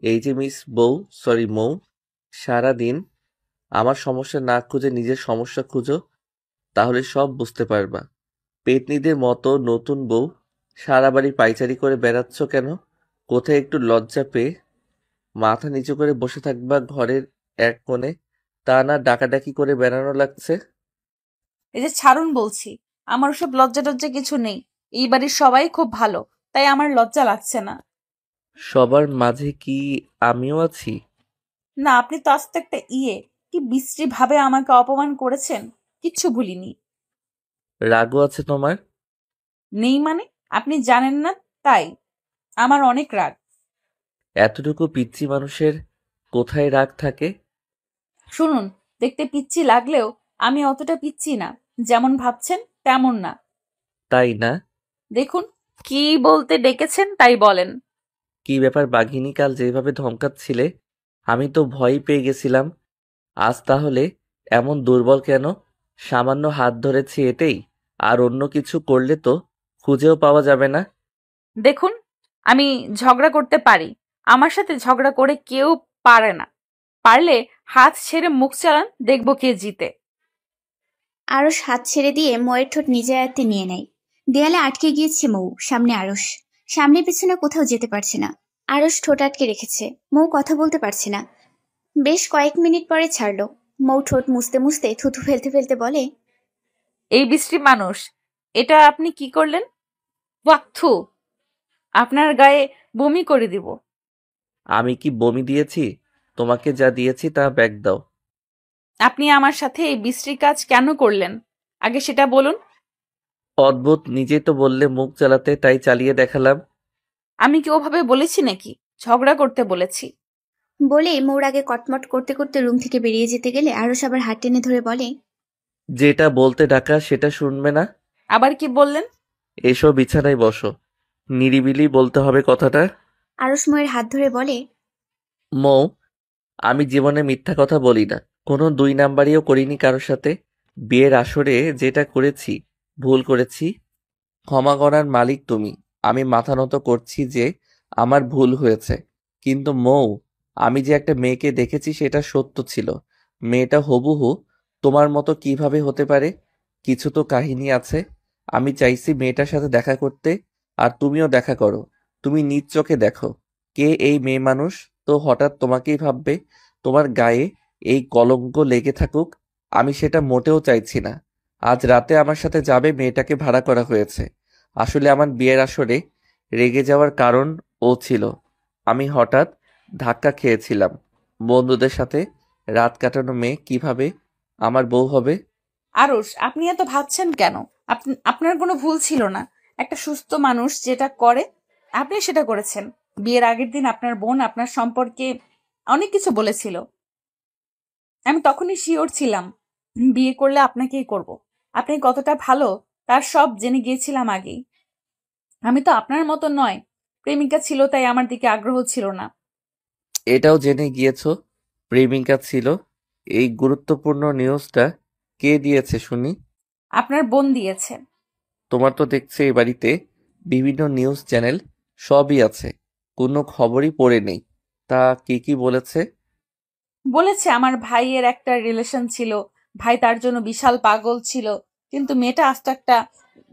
এই যে মিস বউ, সরি মৌ, সারাদিন আমার সমস্যা না খুঁজে নিজের সমস্যা খুঁজো, তাহলে সব বুঝতে পারবা। পেতনিদের মতো নতুন বউ সারা বাড়ি পাইচারি করে বেড়াচ্ছ কেন? কোথায় একটু লজ্জা পেয়ে মাথা নিচু করে বসে থাকবা ঘরের এক কোণে, তা না ডাকাডাকি করে বেড়ানো লাগছে? এই যে ছাড়ুন বলছি, আমার ওসব লজ্জা টজ্জা কিছু নেই। এই বাড়ির সবাই খুব ভালো, তাই আমার লজ্জা লাগছে না। সবার মাঝে কি আমিও আছি? না, আপনি তো আস্তে একটা কি বিশ্রী ভাবে আমাকে অপমান করেছেন, কিচ্ছু ভুলিনি। রাগও আছে তোমার? নেই মানে? আপনি জানেন না তাই। আমার অনেক রাগ। এতটুকু পিচ্চি মানুষের কোথায় রাগ থাকে? শুনুন, দেখতে পিচ্ছি লাগলেও আমি অতটা পিচ্ছি না, যেমন ভাবছেন তেমন না। তাই না? দেখুন, কি বলতে ডেকেছেন তাই বলেন। কি ব্যাপার বাঘিনী, কাল যেভাবে ধমকাচ্ছিলে আমি তো ভয় পেয়ে গেছিলাম। আজ তাহলে এমন দুর্বল কেন? সামান্য হাত ধরেছি এতেই, আর অন্য কিছু করলে তো খুঁজেও পাওয়া যাবে না। দেখুন, আমি ঝগড়া করতে পারি, আমার সাথে ঝগড়া করে কেউ পারে না। পারলে হাত ছেড়ে মুখ চালান, দেখব কে জিতে। আরুষ হাত ছেড়ে দিয়ে ময়ের ঠোঁট নিজের আয়ত্তে নিয়ে নেয়। দেয়ালে আটকে গিয়েছে মৌ, সামনে আরুষ। সামনে পিছনে কোথাও যেতে পারছে না। আরুষ ঠোঁট আটকে রেখেছে, মৌ কথা বলতে পারছে না। বেশ কয়েক মিনিট পরে ছাড়লো। মৌ ঠোঁট মুছতে মুছতে থুথু ফেলতে ফেলতে বলে, এই বিশ্রী মানুষ, এটা আপনি কি করলেন? ওয়াক্থু, আপনার গায়ে বমি করে দিব। আমি কি বমি দিয়েছি? তোমাকে যা দিয়েছি তা ব্যাগ দাও। আপনি আমার সাথে এই বিশ্রী কাজ কেন করলেন? আগে সেটা বলুন। অদ্ভুত, নিজেই তো বললে মুখ চালাতে, তাই চালিয়ে দেখালাম। আমি কি ওভাবে বলেছি নাকি? ঝগড়া করতে বলেছি। বলে মৌর আগে কটমট করতে করতে রুম থেকে বেরিয়ে যেতে গেলে আরশ আবার হাত টেনে ধরে বলে, যেটা বলতে ডাকা সেটা শুনবে না? আবার কি বললেন? এসো বিছানায় বসো। নিরিবিলি বলতে হবে কথাটা। আরশ মৌয়ের হাত ধরে বলে, মৌ, আমি জীবনে মিথ্যা কথা বলি না, কোনো 2 নাম্বারিও করিনি কারোর সাথে। বিয়ের আসরে যেটা করেছি, ভুল করেছি, ক্ষমা করার মালিক তুমি। আমি মাথা নত করছি যে আমার ভুল হয়েছে। কিন্তু মৌ, আমি যে একটা মেয়েকে দেখেছি সেটা সত্য ছিল। মেয়েটা হুবহু তোমার মতো কিভাবে হতে পারে? কিছু তো কাহিনী আছে। আমি চাইছি মেয়েটার সাথে দেখা করতে, আর তুমিও দেখা করো। তুমি নিজ চোখে দেখো কে এই মেয়ে মানুষ, তো হঠাৎ তোমাকেই ভাববে। তোমার গায়ে এই কলঙ্ক লেগে থাকুক, আমি সেটা মোটেও চাইছি না। আজ রাতে আমার সাথে যাবে, মেয়েটাকে ভাড়া করা হয়েছে। আসলে আমার বিয়ের আসরে রেগে যাওয়ার কারণ ও ছিল। আমি হঠাৎ ধাক্কা খেয়েছিলাম। বন্ধুদের সাথে রাত কাটানো মেয়ে কিভাবে আমার বউ হবে? আরশ, আপনি এত ভাবছেন কেন? আপনার কোনো ভুল ছিল না। একটা সুস্থ মানুষ যেটা করে আপনি সেটা করেছেন। বিয়ের আগের দিন আপনার বোন আপনার সম্পর্কে অনেক কিছু বলেছিল। আমি তখনই শিওর ছিলাম বিয়ে করলে আপনাকেই করব। আপনি কতটা ভালো তার সব জেনে গিয়েছিলাম আগেই। আমি তো আপনার মতো নয়, প্রেমিকা ছিল তাই আমার দিকে আগ্রহ ছিল না। এটাও জেনে গিয়েছো প্রেমিকা ছিল? এই গুরুত্বপূর্ণ নিউজটা কে দিয়েছে শুনি? আপনার বোন দিয়েছে। তোমার তো দেখছি এই বাড়িতে বিভিন্ন নিউজ চ্যানেল সবই আছে, কোনো খবরই পড়ে নেই। তা কি কি বলেছে? বলেছে আমার ভাইয়ের একটা রিলেশন ছিল, ভাই তার জন্য বিশাল পাগল ছিল, কিন্তু মেয়েটা আস্ত একটা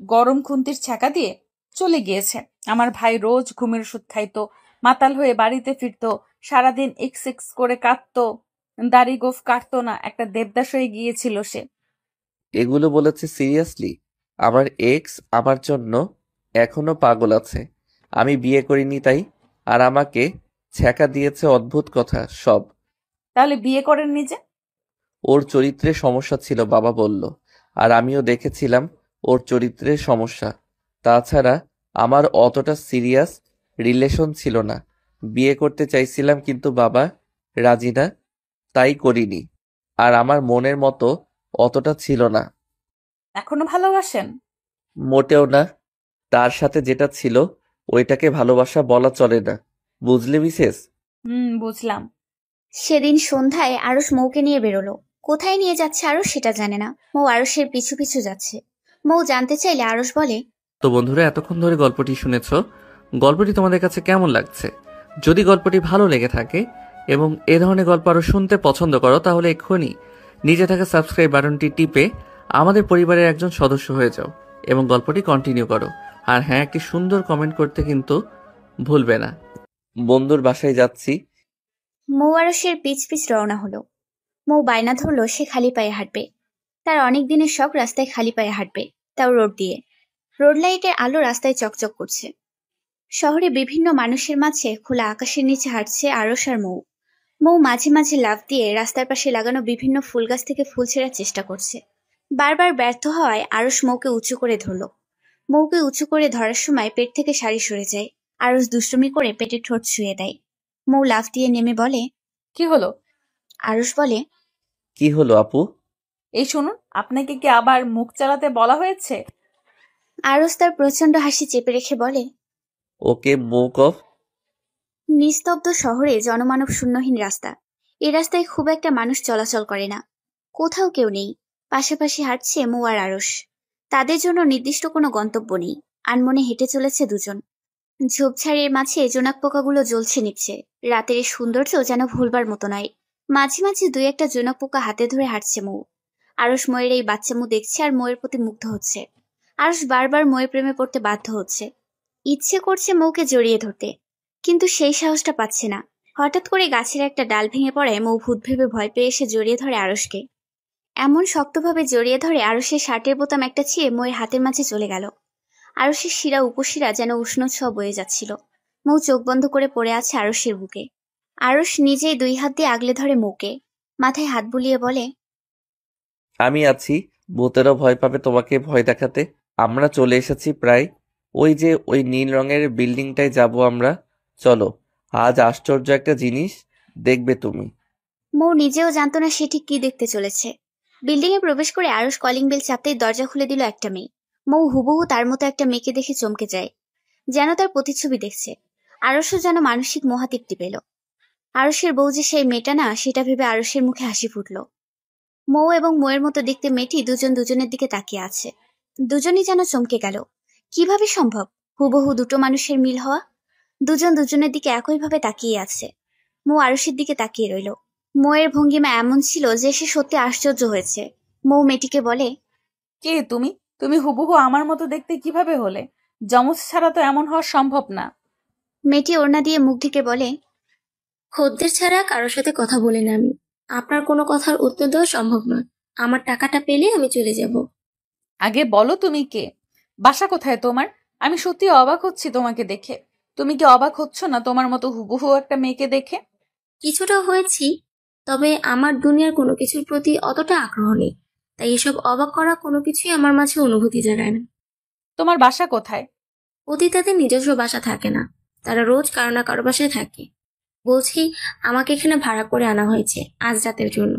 গরম খুন্তির ছ্যাঁকা দিয়ে চলে গিয়েছে। আমার ভাই রোজ ঘুমের ওষুধ খাইতো, মাতাল হয়ে বাড়িতে ফিরতো, সারাদিন এক্স এক্স করে কাঁদতো, দাড়ি গোফ কাটতো না, একটা দেবদাস হয়ে গিয়েছিল সে। এগুলো বলেছে সিরিয়াসলি? আমার এক্স আমার জন্য এখনো পাগল আছে, আমি বিয়ে করিনি তাই, আর আমাকে ছ্যাঁকা দিয়েছে? অদ্ভুত কথা সব। তাহলে বিয়ে করেননি যে? ওর চরিত্রে সমস্যা ছিল বাবা বলল, আর আমিও দেখেছিলাম ওর চরিত্রের সমস্যা। তাছাড়া আমার অতটা সিরিয়াস রিলেশন ছিল না। বিয়ে করতে চাইছিলাম কিন্তু বাবা রাজি না, তাই করিনি। আর আমার মনের মতো অতটা ছিল না। এখনো ভালোবাসেন? মোটেও না। তার সাথে যেটা ছিল ওইটাকে ভালোবাসা বলা চলে না, বুঝলে মিসেস? বুঝলাম। সেদিন সন্ধ্যায় আরশ মৌকে নিয়ে বেরোলো। কোথায় নিয়ে যাচ্ছে আরশ সেটা জানে না। মৌ আরশের পিছু পিছু যাচ্ছে। মৌ জানতে চাইলে আরশ বলে, তো বন্ধুরা, এতক্ষণ ধরে গল্পটি শুনেছো। গল্পটি তোমাদের কাছে কেমন লাগছে? যদি গল্পটি ভালো লেগে থাকে এবং এ ধরনের গল্প আরো শুনতে পছন্দ করো, তাহলে এক্ষুনি নিচে থাকা সাবস্ক্রাইব বাটনটি টিপে আমাদের পরিবারের একজন সদস্য হয়ে যাও এবং গল্পটি কন্টিনিউ করো। আর হ্যাঁ, একটি সুন্দর কমেন্ট করতে কিন্তু ভুলবে না। বন্ধুর বাসায় যাচ্ছি। মৌ আরশের পিছ পিছ রওনা হলো। মৌ বায়না ধরলো সে খালি পায়ে হাঁটবে। তার অনেক দিনের শখ রাস্তায় খালি পায়ে হাঁটবে, তাও রোড দিয়ে। রোড লাইটের আলো রাস্তায় চকচক করছে। শহরে বিভিন্ন মানুষের মাঝে খোলা আকাশের নিচে হাঁটছে আরশ আর মৌ। মৌ মাঝে মাঝে লাফ দিয়ে রাস্তার পাশে লাগানো বিভিন্ন ফুল গাছ থেকে ফুল ছেঁড়ার চেষ্টা করছে। বারবার ব্যর্থ হওয়ায় আরশ মৌকে উঁচু করে ধরল। মৌকে উঁচু করে ধরার সময় পেট থেকে শাড়ি সরে যায়। আরশ দুষ্টুমি করে পেটে ঠোঁট ছুঁয়ে দেয়। মৌ লাফ দিয়ে নেমে বলে, কি হলো? আরশ বলে, কি হলো আপু? এই শুনুন, আপনাকে কি আবার মুখ চালাতে বলা হয়েছে? আরশ তার প্রচন্ড হাসি চেপে রেখে বলে, ওকে মুখ অফ। নিস্তব্ধ শহরে জনমানব শূন্যহীন রাস্তা। এই রাস্তায় খুব একটা মানুষ চলাচল করে না। কোথাও কেউ নেই। পাশাপাশি হাঁটছে মৌ আর আরশ। তাদের জন্য নির্দিষ্ট কোনো গন্তব্য নেই। আনমনে হেঁটে চলেছে দুজন। ঝোপঝাড়ের মাঝে জোনাক পোকাগুলো জ্বলছে নিচ্ছে। রাতের এই সৌন্দর্য যেন ভুলবার মতো নয়। মাঝে মাঝে দুই একটা জোনাক পোকা হাতে ধরে হাঁটছে মৌ। আরশ ময়ের এই বাচ্চা মৌ দেখছে আর ময়ের প্রতি মুগ্ধ হচ্ছে। আরশ বারবার ময়ের প্রেমে পড়তে বাধ্য হচ্ছে। ইচ্ছে করছে মৌকে জড়িয়ে ধরতে, কিন্তু সেই সাহসটা পাচ্ছে না। হঠাৎ করে গাছের একটা ডাল ভেঙে পড়ায় মৌ ভূত ভেবে ভয় পেয়ে এসে জড়িয়ে ধরে আরশকে। এমন শক্তভাবে জড়িয়ে ধরে আরশের শার্টের বোতাম একটা ছিঁড়ে মৌয়ের হাতের মাঝে চলে গেল। আরশের শিরা উপশিরা যেন উষ্ণ ছোঁয়া বয়ে যাচ্ছিল। মৌ চোখ বন্ধ করে পড়ে আছে আরশের বুকে। আরুষ নিজেই 2 হাত দিয়ে আগলে ধরে মৌকে, মাথায় হাত বুলিয়ে বলে, আমি আছি, ভূতেরও ভয় পাবে তোমাকে ভয় দেখাতে। আমরা চলে এসেছি প্রায়। ওই যে ওই নীল রঙের বিল্ডিংটায় যাব আমরা। চলো, আজ আশ্চর্য একটা জিনিস দেখবে তুমি। মৌ নিজেও জানতো না সে ঠিক কি দেখতে চলেছে। বিল্ডিং এ প্রবেশ করে আরুষ কলিং বেল চাপতেই দরজা খুলে দিল একটা মেয়ে। মৌ হুবহু তার মতো একটা মেয়েকে দেখে চমকে যায়, যেন তার প্রতিচ্ছবি দেখছে। আরুষও যেন মানসিক মহাতৃপ্তি পেল। আরুষের বউ যে সেই মেয়েটা না, সেটা ভেবে আরুষের মুখে হাসি ফুটল। মৌ এবং মৌয়ের মতো দেখতে মেয়েটি দুজন দুজনের দিকে তাকিয়ে আছে। দুজনই যেন চমকে গেল। কিভাবে সম্ভব হুবহু দুটো মানুষের মিল হওয়া? দুজন দুজনের দিকে একইভাবে তাকিয়ে আছে। মৌ আরুষের দিকে তাকিয়ে রইল। মৌয়ের ভঙ্গিমা এমন ছিল যে সে সত্যি আশ্চর্য হয়েছে। মৌ মেয়েটিকে বলে, কে তুমি? তুমি হুবহু আমার মতো দেখতে কিভাবে হলে? যমজ ছাড়া তো এমন হওয়া সম্ভব না। মেয়েটি ওড়না দিয়ে মুখ ঢেকে বলে, খদ্দের ছাড়া কারোর সাথে কথা বলি না আমি। আপনার কোনো কথার উত্তর দেওয়া সম্ভব নয়। আমার টাকাটা পেলে আমি চলে যাব। আগে বলো তুমি কে? বাসা কোথায় তোমার? আমি সত্যি অবাক হচ্ছি তোমাকে দেখে। তুমি কি অবাক হচ্ছ না তোমার মতো হুবহু একটা মেয়েকে দেখে? কিছুটা হয়েছি, তবে আমার দুনিয়ার কোনো কিছুর প্রতি অতটা আগ্রহ নেই, তাই এসব অবাক করা কোনো কিছুই আমার মাঝে অনুভূতি জাগায় না। তোমার বাসা কোথায়? অতীতাদের নিজস্ব বাসা থাকে না, তারা রোজ কারো না কারো বাসায় থাকে। বলছি, আমাকে এখানে ভাড়া করে আনা হয়েছে আজ রাতের জন্য।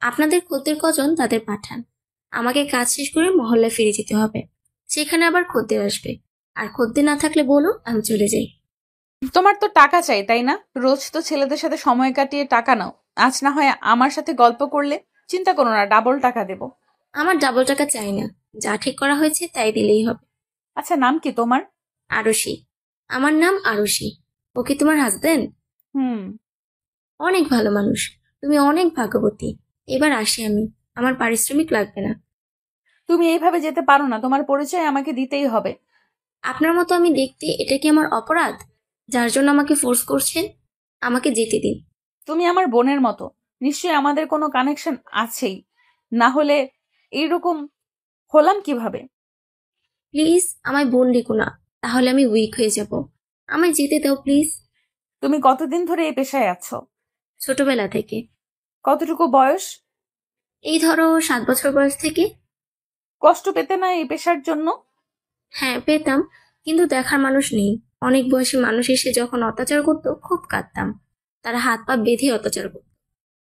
আপনাদের খদ্দের কজন তাদের পাঠান। আমাকে কাজ শেষ করে মহল্লায় ফিরে যেতে হবে। সেখানে আবার খদ্দের আসবে, আর খদ্দের না থাকলে বলুন আমি চলে যাই। তোমার তো টাকা চাই তাই না? রোজ তো ছেলেদের সাথে সময় কাটিয়ে টাকা নাও। আজ না হয় আমার সাথে গল্প করলে। চিন্তা করো না, ডাবল টাকা দেব। আমার ডাবল টাকা চাই না, যা ঠিক করা হয়েছে তাই দিলেই হবে। আচ্ছা, নাম কি তোমার? আরশি। আমার নাম আরশি। ও কি তোমার হাজবেন্ড? হুম। অনেক ভালো মানুষ, তুমি অনেক ভাগ্যবতী। এবার আসি আমি, আমার পারিশ্রমিক লাগবে না। তুমি এইভাবে যেতে পারো না, তোমার পরিচয় আমাকে দিতেই হবে। আপনার মতো আমি দেখতে, এটা কি আমার অপরাধ যার জন্য আমাকে ফোর্স করছেন? আমাকে যেতে দিন। তুমি আমার বোনের মতো, নিশ্চয়ই আমাদের কোনো কানেকশন আছেই, না হলে এইরকম হলাম কিভাবে? প্লিজ আমায় বোন ডেকো না, তাহলে আমি উইক হয়ে যাব। আমায় যেতে দাও প্লিজ। তুমি কতদিন ধরে এই পেশায় আছো? ছোটবেলা থেকে। কতটুকু বয়স? এই ধরো 7 বছর বয়স থেকে। কষ্ট পেতে না এই পেশার জন্য? হ্যাঁ পেতাম, কিন্তু দেখার মানুষ নেই। অনেক বয়সী মানুষ এসে যখন অত্যাচার করতো খুব কাঁদতাম। তারা হাত পা বেঁধে অত্যাচার করত।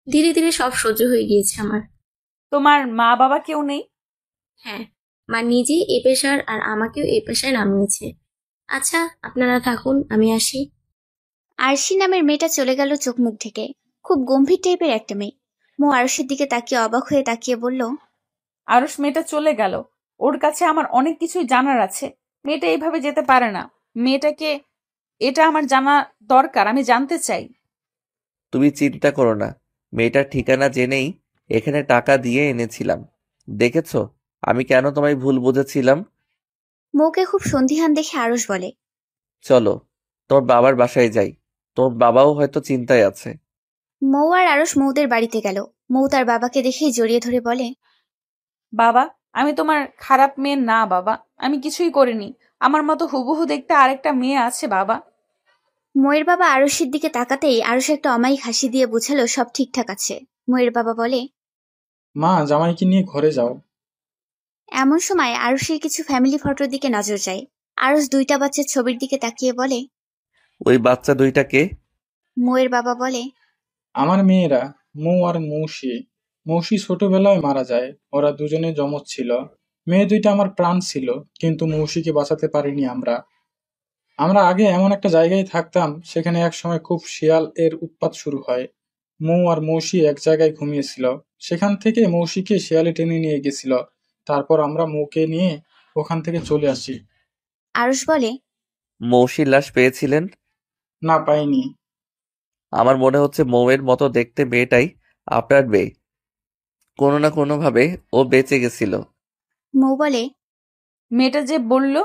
ধীরে ধীরে সব সহ্য হয়ে গিয়েছে আমার। তোমার মা বাবা কেউ নেই? হ্যাঁ, মা নিজেই এ পেশার আর আমাকেও এ পেশায় নামিয়েছে। আচ্ছা আপনারা থাকুন, আমি আসি। আরশি নামের মেয়েটা চলে গেল চোখ মুখ ঢেকে। খুব গম্ভীর টাইপের একটা মেয়ে। মৌ আরুষের দিকে তাকিয়ে অবাক হয়ে তাকিয়ে বলল, আরুষ মেয়েটা চলে গেল, ওর কাছে আমার অনেক কিছুই জানার আছে। মেয়েটা এইভাবে যেতে পারে না। মেয়েটাকে এটা আমার জানা দরকার, আমি জানতে চাই। তুমি চিন্তা করো না, মেয়েটার ঠিকানা জেনেই এখানে টাকা দিয়ে এনেছিলাম। দেখেছো আমি কেন তোমায় ভুল বুঝেছিলাম। মৌকে খুব সন্দিহান দেখে আরুষ বলে, চলো তোমার বাবার বাসায় যাই, তোমার বাবাও হয়তো চিন্তায় আছে। মৌ আর আরুষ মৌদের বাড়িতে গেল। মৌ তার বাবাকে দেখেই জড়িয়ে ধরে বলে, বাবা, আমি তোমার খারাপ মেয়ে না বাবা, আমি কিছুই করিনি। আমার মতো হুবহু দেখতে আরেকটা মেয়ে আছে বাবা। মৌয়ের বাবা আরুষের দিকে তাকাতেই আরুষ একটা অমায়িক হাসি দিয়ে বোঝালো সব ঠিকঠাক আছে। মৌয়ের বাবা বলে, মা, জামাইকে নিয়ে ঘরে যাও। এমন সময় আরুষের কিছু ফ্যামিলি ফটোর দিকে নজর যায়। আরুষ 2টা বাচ্চার ছবির দিকে তাকিয়ে বলে, ওই বাচ্চা দুইটাকে? মৌয়ের বাবা বলে, আমার মেয়েরা, মৌ আর মৌসি। মৌসি ছোটবেলায় মারা যায়, ওরা দুজনে যমজ ছিল। মেয়ে দুইটা আমার প্রাণ ছিল, কিন্তু মৌসিকে বাঁচাতে পারিনি আমরা। আমরা আগে এমন একটা জায়গায় থাকতাম, সেখানে এক সময় খুব শিয়াল এর উৎপাত শুরু হয়। মৌ আর মৌসি এক জায়গায় ঘুমিয়েছিল, সেখান থেকে মৌসিকে শিয়ালে টেনে নিয়ে গেছিল। তারপর আমরা মৌকে নিয়ে ওখান থেকে চলে আসি। আরুষ বলে, মৌসির লাশ পেয়েছিলেন? না, পাইনি। আমার মনে হচ্ছে মৌয়ের মতো দেখতে মেয়েটাই আপনার মেয়ে। কোনো না কোনোভাবে ও বেঁচে গেছিল। মৌ বলে, মেয়েটা যে বলল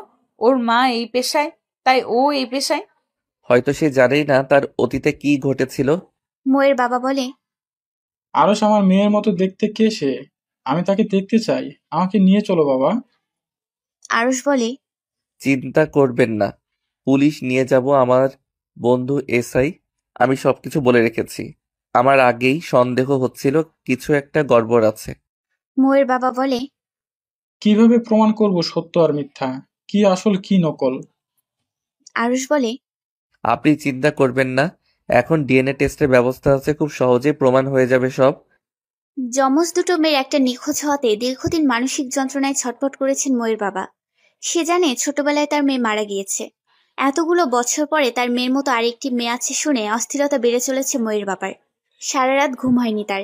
ওর মা এই পেশায়, তাই ও এই পেশায়। হয়তো সে জানেই না তার অতীতে কি ঘটেছিল। মৌয়ের বাবা বলে, আরশ আমার মেয়ের মতো দেখতে, কে সে? আমি তাকে দেখতে চাই, আমাকে নিয়ে চলো বাবা। আরুষ বলে, চিন্তা করবেন না, পুলিশ নিয়ে যাব আমার বন্ধু এসআই। আমি সবকিছু বলে রেখেছি। আমার আগেই সন্দেহ হচ্ছিল কিছু একটা গড়বড় আছে। মৌয়ের বাবা বলে, কিভাবে প্রমাণ করব সত্য আর মিথ্যা, কি আসল কি নকল? আরুষ বলে, আপনি চিন্তা করবেন না, এখন ডিএনএ টেস্টের ব্যবস্থা আছে, খুব সহজেই প্রমাণ হয়ে যাবে সব। যমজ দুটো মেয়ের একটা নিখোঁজ হওয়াতে দীর্ঘদিন মানসিক যন্ত্রণায় ছটফট করেছেন ময়ের বাবা। সে জানে ছোটবেলায় তার মেয়ে মারা গিয়েছে। এতগুলো বছর পরে তার মেয়ের মতো আরেকটি মেয়ে আছে শুনে অস্থিরতা বেড়ে চলেছে ময়ের বাবার। সারা রাত ঘুম হয়নি তার।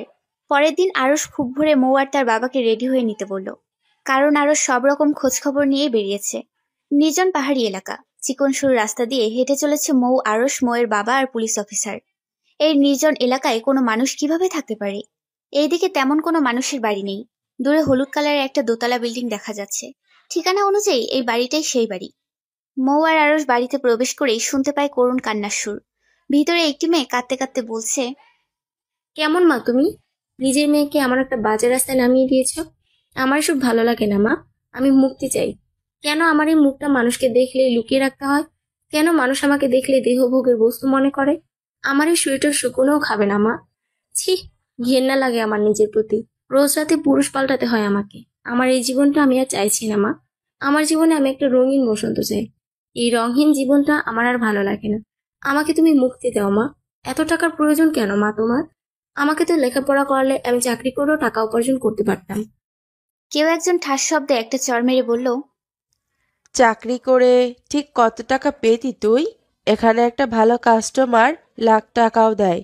পরের দিন আরস খুব ভোরে মৌ আর তার বাবাকে রেডি হয়ে নিতে বলল, কারণ আরস সব রকম খোঁজখবর নিয়ে বেরিয়েছে। নির্জন পাহাড়ি এলাকা, চিকন সরু রাস্তা দিয়ে হেঁটে চলেছে মৌ, আরস, ময়ের বাবা আর পুলিশ অফিসার। এই নির্জন এলাকায় কোনো মানুষ কিভাবে থাকতে পারে? এইদিকে তেমন কোনো মানুষের বাড়ি নেই। দূরে হলুদ কালারের একটা দোতলা বিল্ডিং দেখা যাচ্ছে। ঠিকানা অনুযায়ী এই বাড়িটাই সেই বাড়ি। মৌ আর আরস বাড়িতে প্রবেশ করেই শুনতে পায় করুণ কান্নার সুর। ভিতরে একটি মেয়ে কাঁদতে কাঁদতে বলছে, কেমন মা তুমি? নিজের মেয়েকে আমার একটা বাজে রাস্তায় নামিয়ে দিয়েছ। আমার সব ভালো লাগে না মা। আমি মুক্তি চাই। কেন আমার এই মুখটা মানুষকে দেখলে লুকিয়ে রাখতে হয়? কেন মানুষ আমাকে দেখলে দেহভোগের বস্তু মনে করে? আমার এই শরীরটা শুকনোও খাবে না মা। ছি, ঘেন্না লাগে আমার নিজের প্রতি। রোজ রাতে পুরুষ পাল্টাতে হয় আমাকে। আমার এই জীবনটা আমি আর চাইছি না মা। আমার জীবনে আমি একটা রঙিন বসন্ত চাই। এই রঙহীন জীবনটা আমার আর ভালো লাগে না। আমাকে তুমি মুক্তি দাও মা। এত টাকার প্রয়োজন কেন মা তোমার? আমাকে তো লেখাপড়া করালে আমি চাকরি করেও টাকা উপার্জন করতে পারতাম। কেউ একজন ঠাস শব্দে একটা চড় মেরে বলল, চাকরি করে ঠিক কত টাকা পেতি তুই? এখানে একটা ভালো কাস্টমার লাখ টাকাও দেয়।